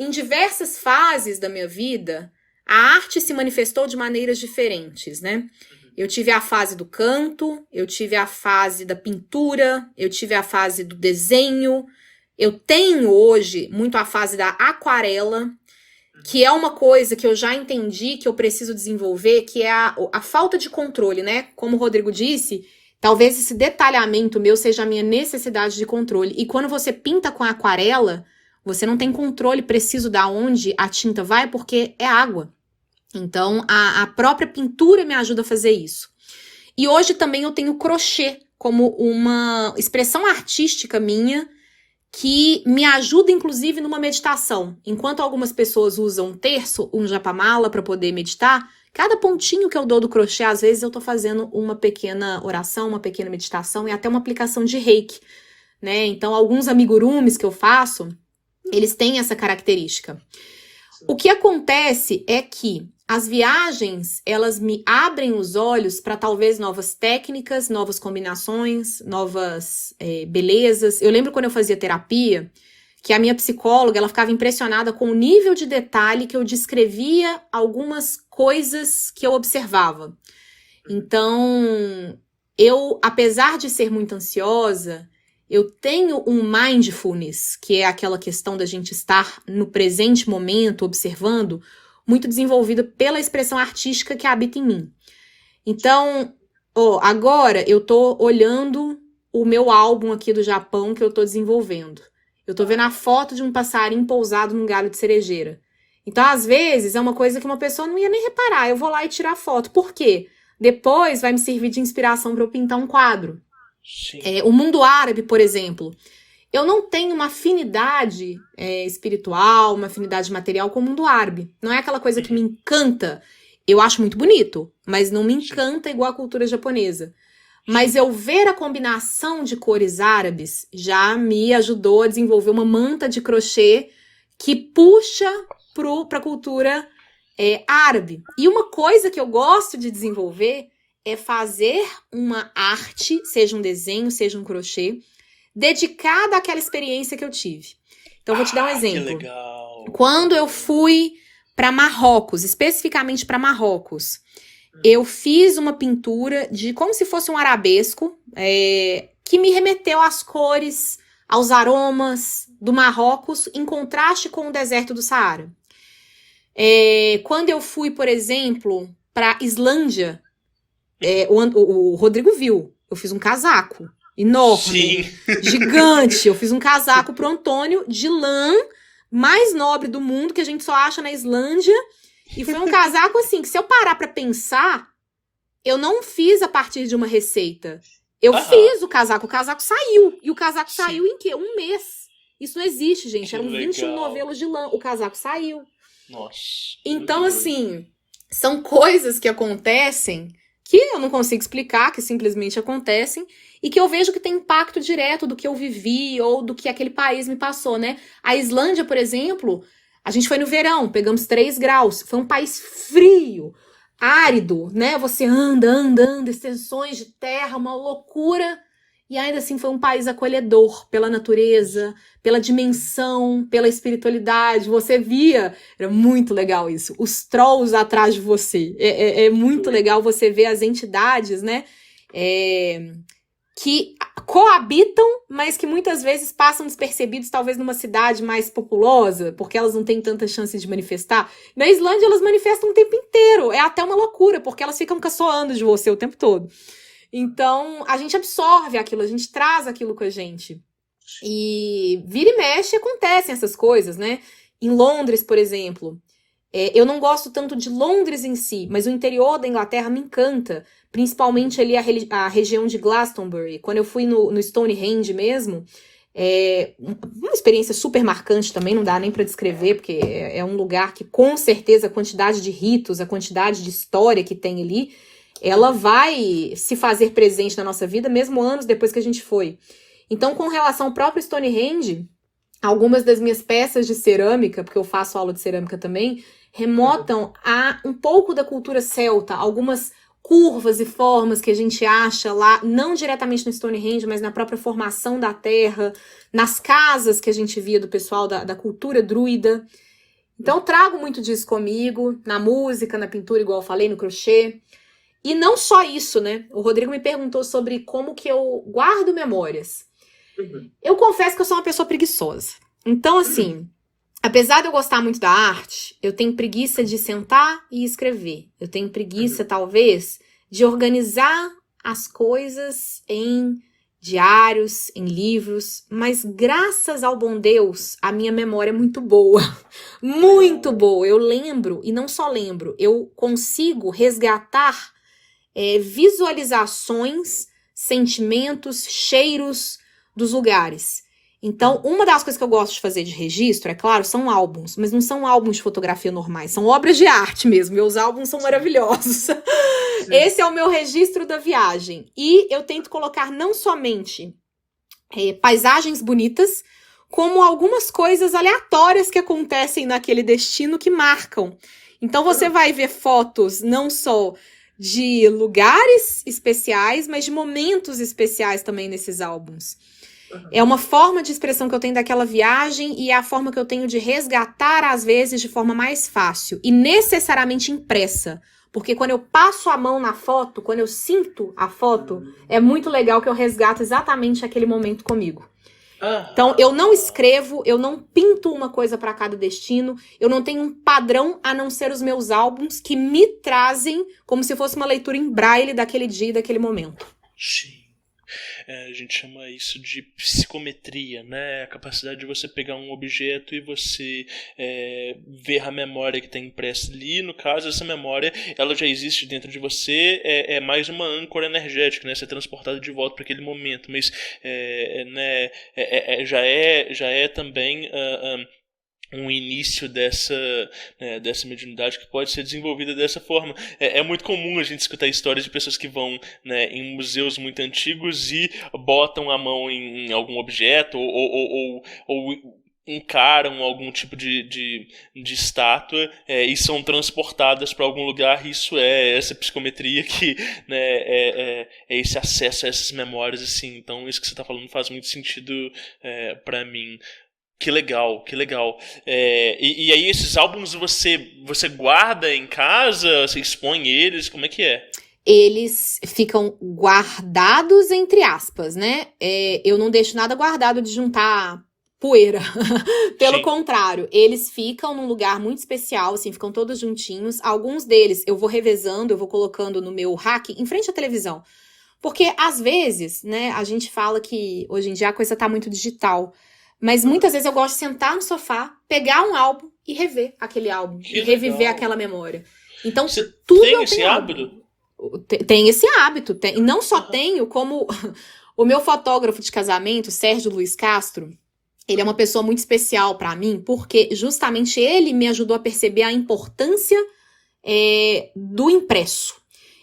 em diversas fases da minha vida, a arte se manifestou de maneiras diferentes, né? Eu tive a fase do canto, eu tive a fase da pintura, eu tive a fase do desenho. Eu tenho hoje muito a fase da aquarela, que é uma coisa que eu já entendi que eu preciso desenvolver, que é a falta de controle, né? Como o Rodrigo disse, talvez esse detalhamento meu seja a minha necessidade de controle. E quando você pinta com a aquarela, você não tem controle preciso de onde a tinta vai, porque é água. Então, a própria pintura me ajuda a fazer isso. E hoje também eu tenho crochê como uma expressão artística minha, que me ajuda, inclusive, numa meditação. Enquanto algumas pessoas usam um terço, um japamala para poder meditar, cada pontinho que eu dou do crochê, às vezes eu tô fazendo uma pequena oração, uma pequena meditação e até uma aplicação de reiki, né? Então, alguns amigurumis que eu faço, eles têm essa característica. O que acontece é que as viagens, elas me abrem os olhos para talvez novas técnicas, novas combinações, novas belezas. Eu lembro quando eu fazia terapia, que a minha psicóloga, ela ficava impressionada com o nível de detalhe que eu descrevia algumas coisas que eu observava. Então, eu, apesar de ser muito ansiosa, eu tenho um mindfulness, que é aquela questão da gente estar no presente momento, observando, muito desenvolvida pela expressão artística que habita em mim. Então, agora eu tô olhando o meu álbum aqui do Japão que eu tô desenvolvendo. Eu tô vendo a foto de um passarinho pousado num galho de cerejeira. Então, às vezes, é uma coisa que uma pessoa não ia nem reparar. Eu vou lá e tirar a foto. Por quê? Depois vai me servir de inspiração para eu pintar um quadro. O mundo árabe, por exemplo, eu não tenho uma afinidade espiritual, uma afinidade material com o mundo árabe. Não é aquela coisa que me encanta. Eu acho muito bonito, mas não me encanta igual a cultura japonesa. Mas eu ver a combinação de cores árabes já me ajudou a desenvolver uma manta de crochê que puxa para a cultura árabe. E uma coisa que eu gosto de desenvolver é fazer uma arte, seja um desenho, seja um crochê, dedicada àquela experiência que eu tive. Então, eu vou te dar um exemplo. Que legal. Quando eu fui para Marrocos, especificamente para Marrocos, eu fiz uma pintura de como se fosse um arabesco, que me remeteu às cores, aos aromas do Marrocos, em contraste com o deserto do Saara. Quando eu fui, por exemplo, para Islândia, o Rodrigo viu, eu fiz um casaco enorme, gigante. Eu fiz um casaco pro Antônio de lã, mais nobre do mundo, que a gente só acha na Islândia. E foi um casaco assim, que se eu parar pra pensar, eu não fiz a partir de uma receita. Eu fiz o casaco saiu. E o casaco saiu em quê? Um mês. Isso não existe, gente. Eram 21 novelos de lã. O casaco saiu. Nossa. Então, assim, são coisas que acontecem que eu não consigo explicar, que simplesmente acontecem, e que eu vejo que tem impacto direto do que eu vivi ou do que aquele país me passou, né? A Islândia, por exemplo, a gente foi no verão, pegamos 3 graus, foi um país frio, árido, né? Você anda, extensões de terra, uma loucura, e ainda assim foi um país acolhedor pela natureza, pela dimensão, pela espiritualidade. Você via, era muito legal isso, os trolls atrás de você. É muito legal você ver as entidades, né? Que coabitam, mas que muitas vezes passam despercebidos, talvez numa cidade mais populosa, porque elas não têm tanta chance de manifestar. Na Islândia, elas manifestam o tempo inteiro. É até uma loucura, porque elas ficam caçoando de você o tempo todo. Então, a gente absorve aquilo, a gente traz aquilo com a gente. E vira e mexe, acontecem essas coisas, né? Em Londres, por exemplo, eu não gosto tanto de Londres em si, mas o interior da Inglaterra me encanta, principalmente ali a região de Glastonbury. Quando eu fui no Stonehenge mesmo, uma experiência super marcante também, não dá nem para descrever, porque é um lugar que com certeza a quantidade de ritos, a quantidade de história que tem ali, ela vai se fazer presente na nossa vida, mesmo anos depois que a gente foi. Então, com relação ao próprio Stonehenge, algumas das minhas peças de cerâmica, porque eu faço aula de cerâmica também, remontam a um pouco da cultura celta, algumas curvas e formas que a gente acha lá, não diretamente no Stonehenge, mas na própria formação da terra, nas casas que a gente via do pessoal da cultura druida. Então, eu trago muito disso comigo, na música, na pintura, igual eu falei, no crochê. E não só isso, né? O Rodrigo me perguntou sobre como que eu guardo memórias. Eu confesso que eu sou uma pessoa preguiçosa. Então, assim, apesar de eu gostar muito da arte, eu tenho preguiça de sentar e escrever. Eu tenho preguiça, talvez, de organizar as coisas em diários, em livros. Mas, graças ao bom Deus, a minha memória é muito boa. Muito boa. Eu lembro, e não só lembro, eu consigo resgatar visualizações, sentimentos, cheiros dos lugares. Então, uma das coisas que eu gosto de fazer de registro, é claro, são álbuns, mas não são álbuns de fotografia normais, são obras de arte mesmo. Meus álbuns são maravilhosos. Esse é o meu registro da viagem. E eu tento colocar não somente paisagens bonitas, como algumas coisas aleatórias que acontecem naquele destino que marcam. Então, você vai ver fotos não só de lugares especiais, mas de momentos especiais também nesses álbuns. É uma forma de expressão que eu tenho daquela viagem e é a forma que eu tenho de resgatar, às vezes, de forma mais fácil e necessariamente impressa. Porque quando eu passo a mão na foto, quando eu sinto a foto, é muito legal que eu resgato exatamente aquele momento comigo. Então, eu não escrevo, eu não pinto uma coisa para cada destino, eu não tenho um padrão a não ser os meus álbuns que me trazem como se fosse uma leitura em braille daquele dia e daquele momento. Sim. A gente chama isso de psicometria, né? A capacidade de você pegar um objeto e você ver a memória que está impressa ali. No caso, essa memória, ela já existe dentro de você, é mais uma âncora energética, né? Você é transportado de volta para aquele momento, mas já é também um início dessa mediunidade que pode ser desenvolvida dessa forma. É muito comum a gente escutar histórias de pessoas que vão, né, em museus muito antigos e botam a mão em algum objeto ou encaram algum tipo de estátua e são transportadas para algum lugar. Isso é essa psicometria que, né, é esse acesso a essas memórias, assim. Então isso que você está falando faz muito sentido para mim. Que legal, que legal. E aí esses álbuns você guarda em casa? Você expõe eles? Como é que é? Eles ficam guardados, entre aspas, né? Eu não deixo nada guardado de juntar poeira. Pelo contrário, eles ficam num lugar muito especial, assim, ficam todos juntinhos. Alguns deles eu vou revezando, eu vou colocando no meu rack em frente à televisão. Porque, às vezes, né, a gente fala que hoje em dia a coisa tá muito digital. Mas muitas vezes eu gosto de sentar no sofá, pegar um álbum e rever aquele álbum. E reviver aquela memória. Então, você tudo tem eu esse tenho hábito? Tem esse hábito. E não só tenho, como o meu fotógrafo de casamento, Sérgio Luiz Castro, ele é uma pessoa muito especial pra mim, porque justamente ele me ajudou a perceber a importância do impresso.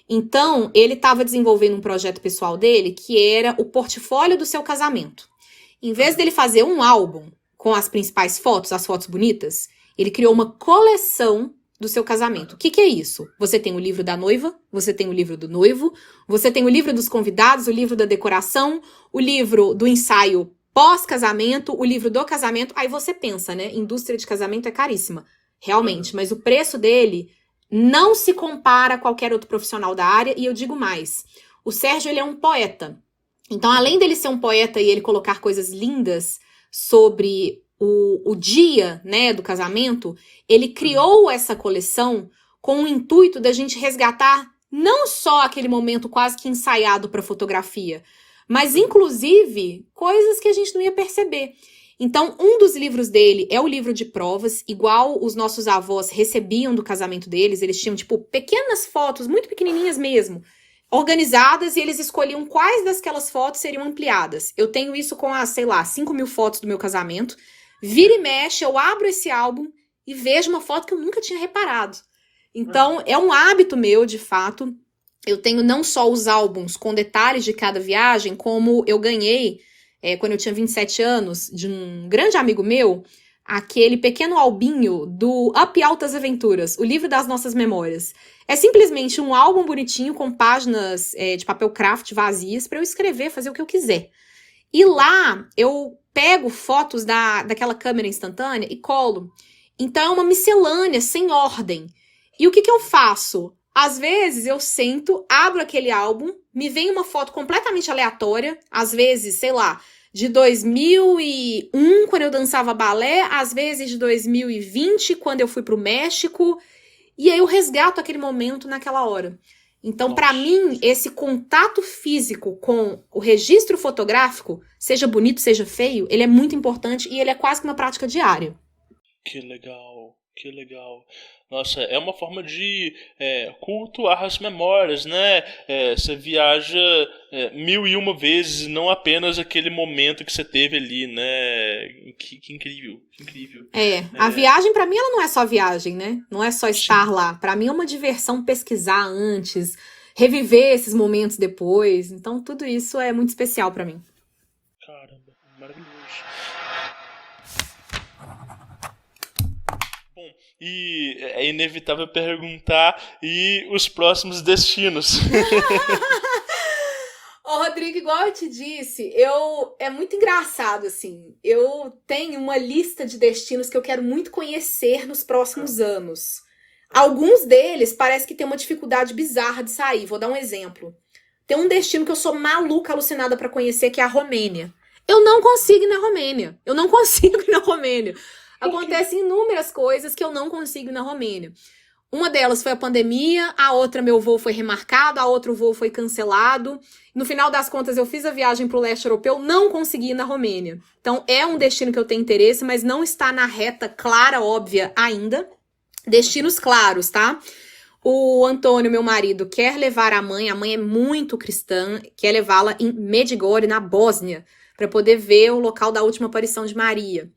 Então, ele estava desenvolvendo um projeto pessoal dele, que era o portfólio do seu casamento. Em vez dele fazer um álbum com as principais fotos, as fotos bonitas, ele criou uma coleção do seu casamento. O que é isso? Você tem o livro da noiva, você tem o livro do noivo, você tem o livro dos convidados, o livro da decoração, o livro do ensaio pós-casamento, o livro do casamento. Aí você pensa, né? Indústria de casamento é caríssima. Realmente, mas o preço dele não se compara a qualquer outro profissional da área. E eu digo mais, o Sérgio, ele é um poeta. Então, além dele ser um poeta e ele colocar coisas lindas sobre o dia, né, do casamento, ele criou essa coleção com o intuito da gente resgatar não só aquele momento quase que ensaiado para fotografia, mas, inclusive, coisas que a gente não ia perceber. Então, um dos livros dele é o livro de provas, igual os nossos avós recebiam do casamento deles. Eles tinham, tipo, pequenas fotos, muito pequenininhas mesmo, organizadas e eles escolhiam quais daquelas fotos seriam ampliadas. Eu tenho isso com as, sei lá, 5.000 fotos do meu casamento. Vira e mexe, eu abro esse álbum e vejo uma foto que eu nunca tinha reparado. Então, é um hábito meu, de fato. Eu tenho não só os álbuns com detalhes de cada viagem, como eu ganhei, quando eu tinha 27 anos, de um grande amigo meu, aquele pequeno albinho do Up Altas Aventuras, o livro das nossas memórias. É simplesmente um álbum bonitinho com páginas de papel craft vazias para eu escrever, fazer o que eu quiser. E lá eu pego fotos daquela câmera instantânea e colo. Então é uma miscelânea sem ordem. E o que eu faço? Às vezes eu sento, abro aquele álbum, me vem uma foto completamente aleatória, às vezes, sei lá, de 2001, quando eu dançava balé, às vezes de 2020, quando eu fui pro México, e aí eu resgato aquele momento naquela hora. Então, para mim, esse contato físico com o registro fotográfico, seja bonito, seja feio, ele é muito importante e ele é quase que uma prática diária. Que legal, que legal. Nossa, é uma forma de cultuar as memórias, né? Você viaja 1001 vezes, não apenas aquele momento que você teve ali, né? Que incrível, que incrível. A viagem pra mim ela não é só viagem, né? Não é só estar lá. Pra mim é uma diversão pesquisar antes, reviver esses momentos depois. Então tudo isso é muito especial pra mim. Caramba, maravilhoso. Bom, e é inevitável perguntar, e os próximos destinos? Ô, Rodrigo, igual eu te disse, é muito engraçado, assim. Eu tenho uma lista de destinos que eu quero muito conhecer nos próximos anos. Alguns deles parece que tem uma dificuldade bizarra de sair. Vou dar um exemplo. Tem um destino que eu sou maluca, alucinada pra conhecer, que é a Romênia. Eu não consigo ir na Romênia. Acontecem inúmeras coisas que eu não consigo ir na Romênia. Uma delas foi a pandemia, a outra meu voo foi remarcado, a outra o voo foi cancelado. No final das contas, eu fiz a viagem para o leste europeu, não consegui ir na Romênia. Então, é um destino que eu tenho interesse, mas não está na reta clara, óbvia ainda. Destinos claros, tá? O Antônio, meu marido, quer levar a mãe é muito cristã, quer levá-la em Medjugorje, na Bósnia, para poder ver o local da última aparição de Maria.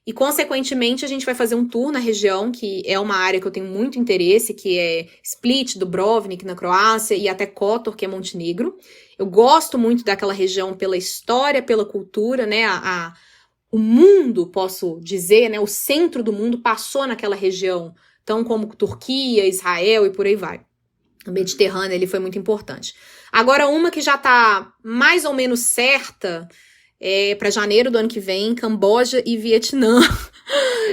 E, consequentemente, a gente vai fazer um tour na região, que é uma área que eu tenho muito interesse, que é Split, Dubrovnik, na Croácia, e até Kotor, que é Montenegro. Eu gosto muito daquela região pela história, pela cultura, né? O mundo, posso dizer, né? O centro do mundo passou naquela região, tão como Turquia, Israel e por aí vai. O Mediterrâneo, ele foi muito importante. Agora, uma que já tá mais ou menos certa... para janeiro do ano que vem, Camboja e Vietnã.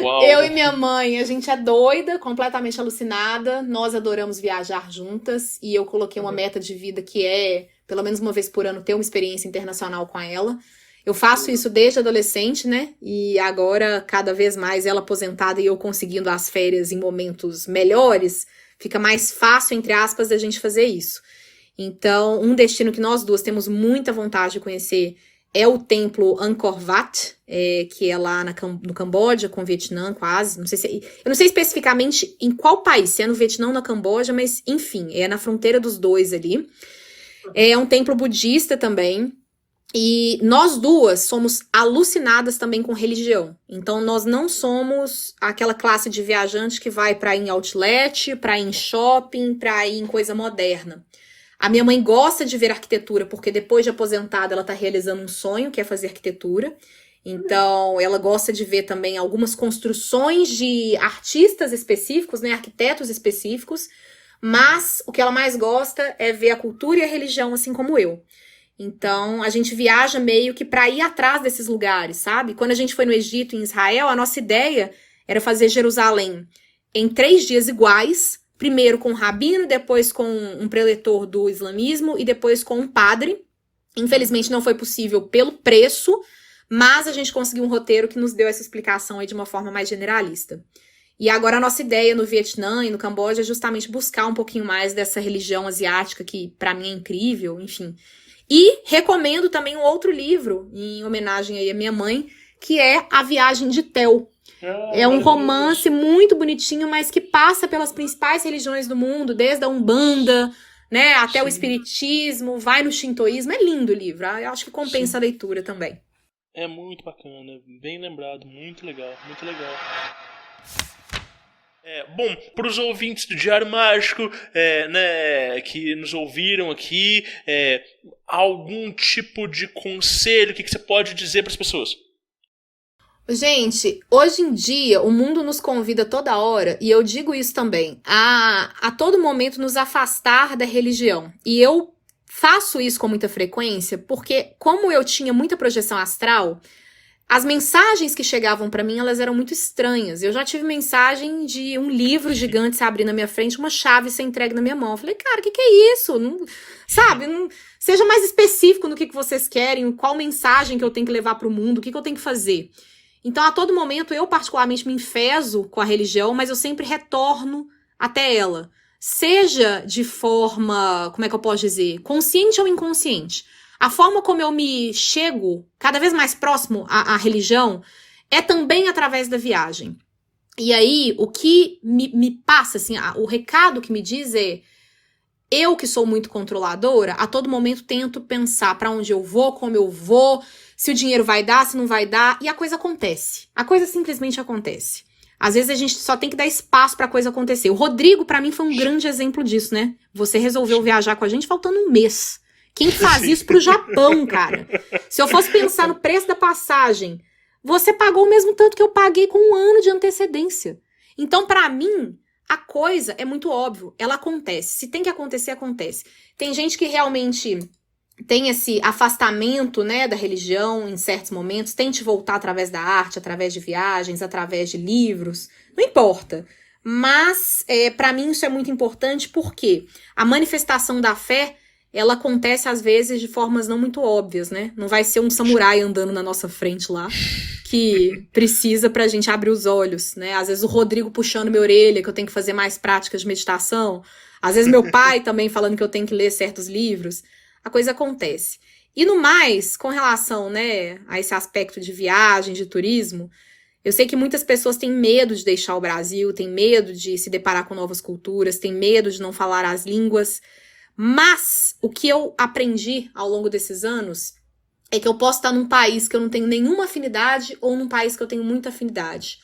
Uau. Eu e minha mãe, a gente é doida, completamente alucinada. Nós adoramos viajar juntas. E eu coloquei uma meta de vida que é, pelo menos uma vez por ano, ter uma experiência internacional com ela. Eu faço isso desde adolescente, né? E agora, cada vez mais, ela aposentada e eu conseguindo as férias em momentos melhores, fica mais fácil, entre aspas, da gente fazer isso. Então, um destino que nós duas temos muita vontade de conhecer é o templo Angkor Wat, que é lá no Camboja, com o Vietnã, quase. Eu não sei especificamente em qual país, se é no Vietnã ou na Camboja, mas, enfim, é na fronteira dos dois ali. É um templo budista também. E nós duas somos alucinadas também com religião. Então, nós não somos aquela classe de viajante que vai para ir em outlet, para ir em shopping, para ir em coisa moderna. A minha mãe gosta de ver arquitetura, porque depois de aposentada ela está realizando um sonho, que é fazer arquitetura. Então, ela gosta de ver também algumas construções de artistas específicos, né, arquitetos específicos. Mas o que ela mais gosta é ver a cultura e a religião, assim como eu. Então, a gente viaja meio que para ir atrás desses lugares, sabe? Quando a gente foi no Egito e em Israel, a nossa ideia era fazer Jerusalém em 3 dias iguais. Primeiro com um rabino, depois com um preletor do islamismo e depois com um padre. Infelizmente não foi possível pelo preço, mas a gente conseguiu um roteiro que nos deu essa explicação aí de uma forma mais generalista. E agora a nossa ideia no Vietnã e no Camboja é justamente buscar um pouquinho mais dessa religião asiática que pra mim é incrível, enfim. E recomendo também um outro livro, em homenagem aí à minha mãe, que é A Viagem de Tel. É um romance muito bonitinho, mas que passa pelas principais religiões do mundo, desde a Umbanda, né? Até o Sim. espiritismo, vai no shintoísmo. É lindo o livro. Eu acho que compensa a leitura também. É muito bacana, bem lembrado, muito legal, muito legal. Bom, para os ouvintes do Diário Mágico, né, que nos ouviram aqui, algum tipo de conselho, o que você pode dizer para as pessoas? Gente, hoje em dia o mundo nos convida toda hora, e eu digo isso também, a todo momento nos afastar da religião. E eu faço isso com muita frequência porque, como eu tinha muita projeção astral, as mensagens que chegavam pra mim, elas eram muito estranhas. Eu já tive mensagem de um livro gigante se abrir na minha frente, uma chave ser entregue na minha mão. Eu falei, cara, o que é isso? Não, sabe? Não, seja mais específico no que vocês querem, qual mensagem que eu tenho que levar pro mundo, o que eu tenho que fazer. Então, a todo momento, eu particularmente me enfezo com a religião, mas eu sempre retorno até ela. Seja de forma, como é que eu posso dizer, consciente ou inconsciente. A forma como eu me chego cada vez mais próximo à religião é também através da viagem. E aí, o que me passa, assim, o recado que me diz é: eu que sou muito controladora, a todo momento tento pensar pra onde eu vou, como eu vou, se o dinheiro vai dar, se não vai dar, e a coisa acontece. A coisa simplesmente acontece. Às vezes a gente só tem que dar espaço pra coisa acontecer. O Rodrigo, pra mim, foi um grande exemplo disso, né? Você resolveu viajar com a gente faltando um mês. Quem faz isso pro Japão, cara? Se eu fosse pensar no preço da passagem, você pagou o mesmo tanto que eu paguei com 1 ano de antecedência. Então, pra mim, a coisa é muito óbvio. Ela acontece. Se tem que acontecer, acontece. Tem gente que realmente tem esse afastamento, né, da religião em certos momentos, tente voltar através da arte, através de viagens, através de livros, não importa. Mas, pra mim, isso é muito importante porque a manifestação da fé, ela acontece, às vezes, de formas não muito óbvias, né? Não vai ser um samurai andando na nossa frente lá, que precisa pra gente abrir os olhos, né? Às vezes o Rodrigo puxando minha orelha, que eu tenho que fazer mais práticas de meditação. Às vezes meu pai também falando que eu tenho que ler certos livros. A coisa acontece. E no mais, com relação, né, a esse aspecto de viagem, de turismo, eu sei que muitas pessoas têm medo de deixar o Brasil, têm medo de se deparar com novas culturas, têm medo de não falar as línguas. Mas o que eu aprendi ao longo desses anos é que eu posso estar num país que eu não tenho nenhuma afinidade ou num país que eu tenho muita afinidade.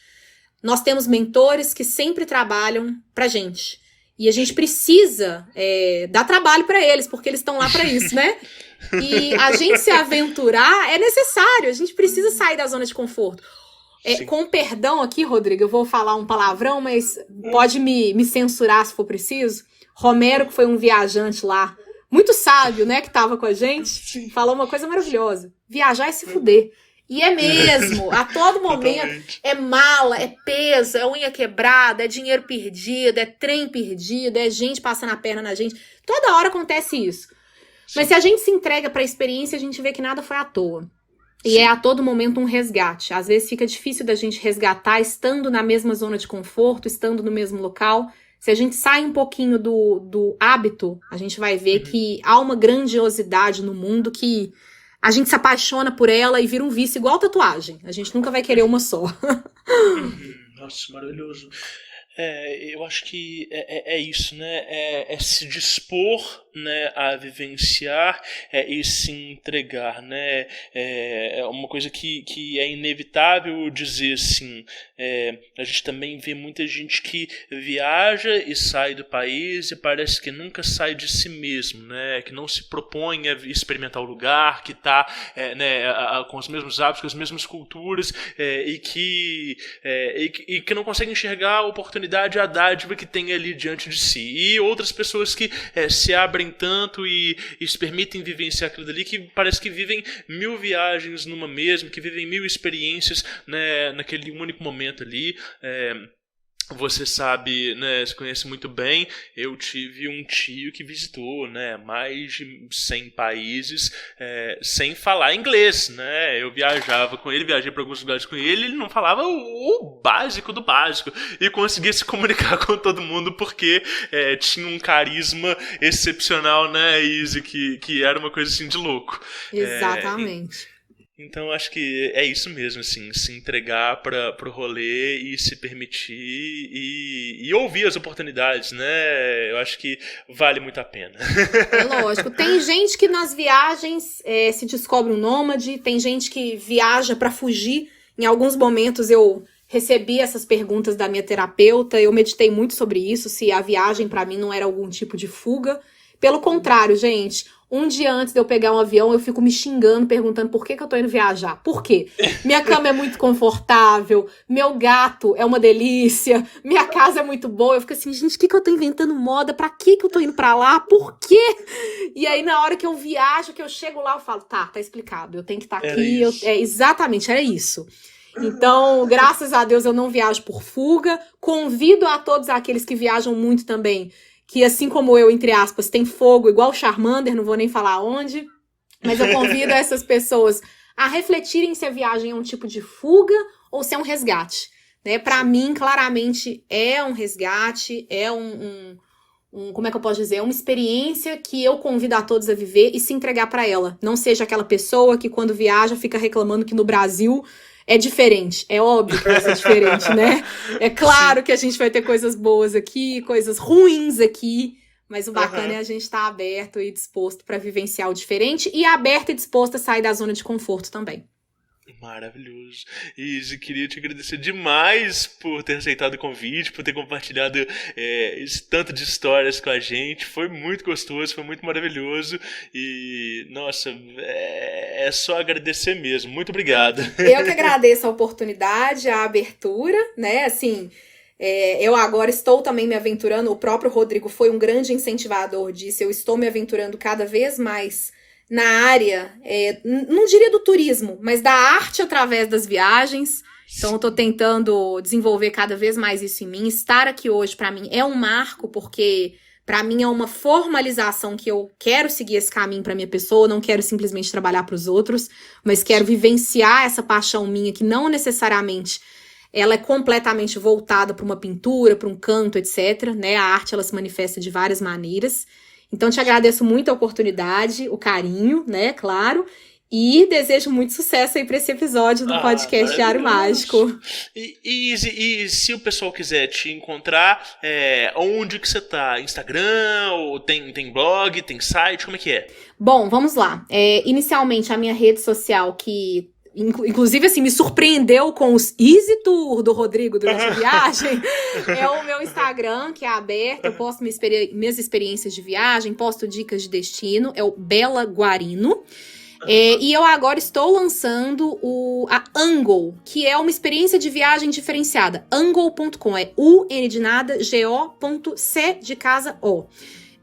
Nós temos mentores que sempre trabalham pra gente. E a gente precisa dar trabalho pra eles, porque eles estão lá pra isso, né? E a gente se aventurar é necessário, a gente precisa sair da zona de conforto. Com perdão aqui, Rodrigo, eu vou falar um palavrão, mas pode me censurar se for preciso. Romero, que foi um viajante lá, muito sábio, né, que tava com a gente, falou uma coisa maravilhosa: viajar é se fuder. E é mesmo, a todo momento é mala, é peso, é unha quebrada, é dinheiro perdido, é trem perdido, é gente passando a perna na gente. Toda hora acontece isso. Mas se a gente se entrega pra experiência, a gente vê que nada foi à toa. E é a todo momento um resgate. Às vezes fica difícil da gente resgatar estando na mesma zona de conforto, estando no mesmo local. Se a gente sai um pouquinho do hábito, a gente vai ver que há uma grandiosidade no mundo que a gente se apaixona por ela e vira um vício igual tatuagem. A gente nunca vai querer uma só. Nossa, maravilhoso. Eu acho que é isso, né? É se dispor, né, a vivenciar e se entregar, né? É uma coisa que é inevitável dizer assim. A gente também vê muita gente que viaja e sai do país e parece que nunca sai de si mesmo, né? Que não se propõe a experimentar o lugar, que está com os mesmos hábitos, com as mesmas culturas e que não consegue enxergar a oportunidade, a dádiva que tem ali diante de si. E outras pessoas que se abrem tanto e se permitem vivenciar aquilo dali, que parece que vivem 1000 viagens numa mesma, que vivem 1000 experiências, né, naquele único momento ali. Você sabe, né, se conhece muito bem, eu tive um tio que visitou, né, mais de 100 países sem falar inglês, né? Eu viajava com ele, viajei para alguns lugares com ele não falava o básico do básico e conseguia se comunicar com todo mundo porque tinha um carisma excepcional, né, Izzy, que era uma coisa assim de louco. Exatamente. Então acho que é isso mesmo, assim, se entregar pro rolê e se permitir e ouvir as oportunidades, né? Eu acho que vale muito a pena. É lógico. Tem gente que nas viagens se descobre um nômade, tem gente que viaja pra fugir. Em alguns momentos eu recebi essas perguntas da minha terapeuta, eu meditei muito sobre isso, se a viagem pra mim não era algum tipo de fuga. Pelo contrário, gente, um dia antes de eu pegar um avião, eu fico me xingando, perguntando por que eu tô indo viajar. Por quê? Minha cama é muito confortável, meu gato é uma delícia, minha casa é muito boa. Eu fico assim, gente, o que eu tô inventando moda? Pra que eu tô indo pra lá? Por quê? E aí, na hora que eu viajo, que eu chego lá, eu falo, tá explicado, eu tenho que estar aqui. Exatamente, era isso. Então, graças a Deus, eu não viajo por fuga. Convido a todos aqueles que viajam muito também, que assim como eu, entre aspas, tem fogo igual o Charmander, não vou nem falar onde, mas eu convido essas pessoas a refletirem se a viagem é um tipo de fuga ou se é um resgate, né? Para mim, claramente, é um resgate, é como é que eu posso dizer? É uma experiência que eu convido a todos a viver e se entregar para ela. Não seja aquela pessoa que quando viaja fica reclamando que no Brasil é diferente. É óbvio que vai ser diferente, né? É claro que a gente vai ter coisas boas aqui, coisas ruins aqui, mas o bacana é a gente estar aberto e disposto para vivenciar o diferente e aberto e disposto a sair da zona de conforto também. Maravilhoso. Izzy, queria te agradecer demais por ter aceitado o convite, por ter compartilhado esse tanto de histórias com a gente. Foi muito gostoso, foi muito maravilhoso. E, nossa, é só agradecer mesmo. Muito obrigado. Eu que agradeço a oportunidade, a abertura, né? Assim, eu agora estou também me aventurando. O próprio Rodrigo foi um grande incentivador disso. Eu estou me aventurando cada vez mais na área, não diria do turismo, mas da arte através das viagens. Então eu tô tentando desenvolver cada vez mais isso em mim. Estar aqui hoje, para mim, é um marco, porque para mim é uma formalização que eu quero seguir esse caminho para minha pessoa, não quero simplesmente trabalhar para os outros, mas quero vivenciar essa paixão minha, que não necessariamente ela é completamente voltada para uma pintura, para um canto, etc., né? A arte, ela se manifesta de várias maneiras. Então, te agradeço muito a oportunidade, o carinho, né, claro, e desejo muito sucesso aí para esse episódio do podcast Diário Mágico. E se o pessoal quiser te encontrar, onde que você tá? Instagram, ou tem blog, tem site, como é que é? Bom, vamos lá. Inicialmente, a minha rede social que... Inclusive, assim, me surpreendeu com os Easy Tour do Rodrigo durante a viagem. É o meu Instagram, que é aberto. Eu posto minhas experiências de viagem, posto dicas de destino. É o Bela Guarino. E eu agora estou lançando a Angle, que é uma experiência de viagem diferenciada. Angle.com, é UN de nada, Go.C de casa O.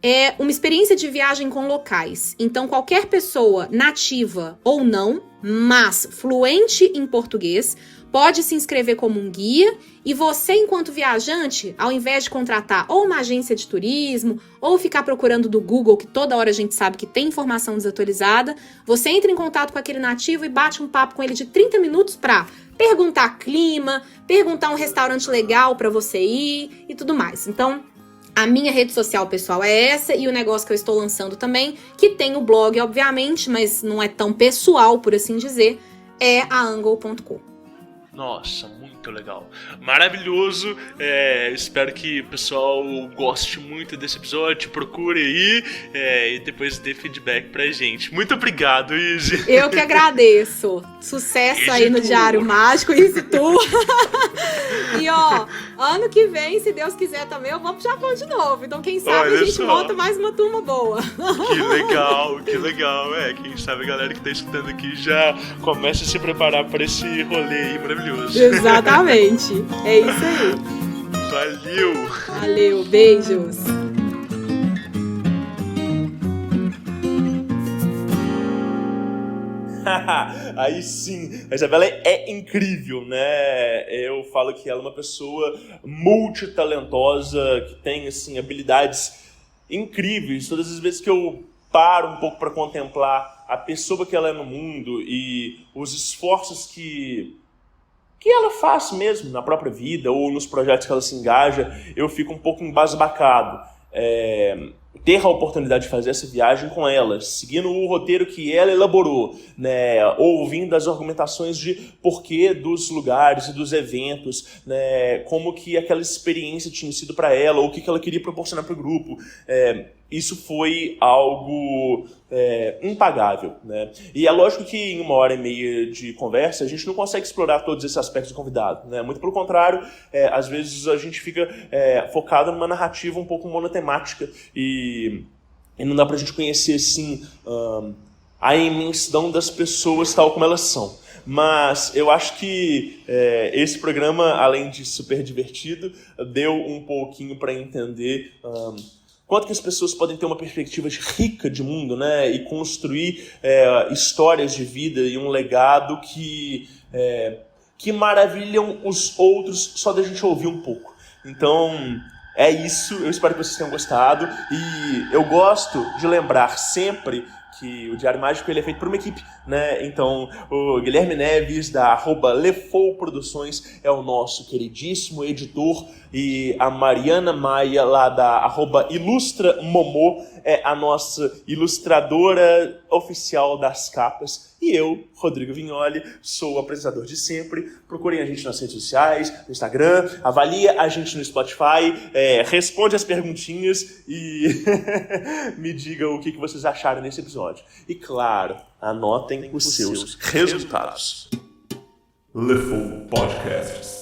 É uma experiência de viagem com locais. Então, qualquer pessoa nativa ou não, mas fluente em português, pode se inscrever como um guia e você, enquanto viajante, ao invés de contratar ou uma agência de turismo ou ficar procurando do Google, que toda hora a gente sabe que tem informação desatualizada, você entra em contato com aquele nativo e bate um papo com ele de 30 minutos para perguntar clima, perguntar um restaurante legal para você ir e tudo mais. Então, a minha rede social, pessoal, é essa, e o negócio que eu estou lançando também, que tem o blog, obviamente, mas não é tão pessoal, por assim dizer, é a angle.com. Nossa, muito legal. Maravilhoso. Espero que o pessoal goste muito desse episódio, procure aí e depois dê feedback pra gente. Muito obrigado, Izzy. Eu que agradeço. Sucesso Easy aí no Tour. Diário Mágico, Easy Tour. E ó, ano que vem, se Deus quiser também, eu vou pro Japão de novo. Então quem sabe a gente monta mais uma turma boa. Que legal. Quem sabe a galera que tá escutando aqui já começa a se preparar para esse rolê aí maravilhoso. Exatamente. É isso aí. Valeu, beijos. Aí sim, a Isabela é incrível, né? Eu falo que ela é uma pessoa multitalentosa, que tem, assim, habilidades incríveis. Todas as vezes que eu paro um pouco para contemplar a pessoa que ela é no mundo e os esforços que ela faz mesmo na própria vida ou nos projetos que ela se engaja, eu fico um pouco embasbacado. ter a oportunidade de fazer essa viagem com ela, seguindo o roteiro que ela elaborou, né, ouvindo as argumentações de porquê dos lugares e dos eventos, né, como que aquela experiência tinha sido para ela, ou o que ela queria proporcionar para o grupo. Isso foi algo impagável, né? E é lógico que em 1h30 de conversa a gente não consegue explorar todos esses aspectos do convidado, né? Muito pelo contrário, às vezes a gente fica focado numa narrativa um pouco monotemática e não dá pra gente conhecer assim, a imensidão das pessoas tal como elas são. Mas eu acho que esse programa, além de super divertido, deu um pouquinho para entender quanto que as pessoas podem ter uma perspectiva rica de mundo, né? E construir histórias de vida e um legado que maravilham os outros só da gente ouvir um pouco. Então, é isso. Eu espero que vocês tenham gostado. E eu gosto de lembrar sempre que o Diário Mágico ele é feito por uma equipe, né? Então, o Guilherme Neves, da @Lefou Produções, é o nosso queridíssimo editor, e a Mariana Maia, lá da @IlustraMomô, é a nossa ilustradora oficial das capas. E eu, Rodrigo Vignoli, sou o apresentador de sempre. Procurem a gente nas redes sociais, no Instagram, avalia a gente no Spotify, responde as perguntinhas e me digam o que vocês acharam nesse episódio. E claro, anotem os seus resultados. Lefou Podcasts.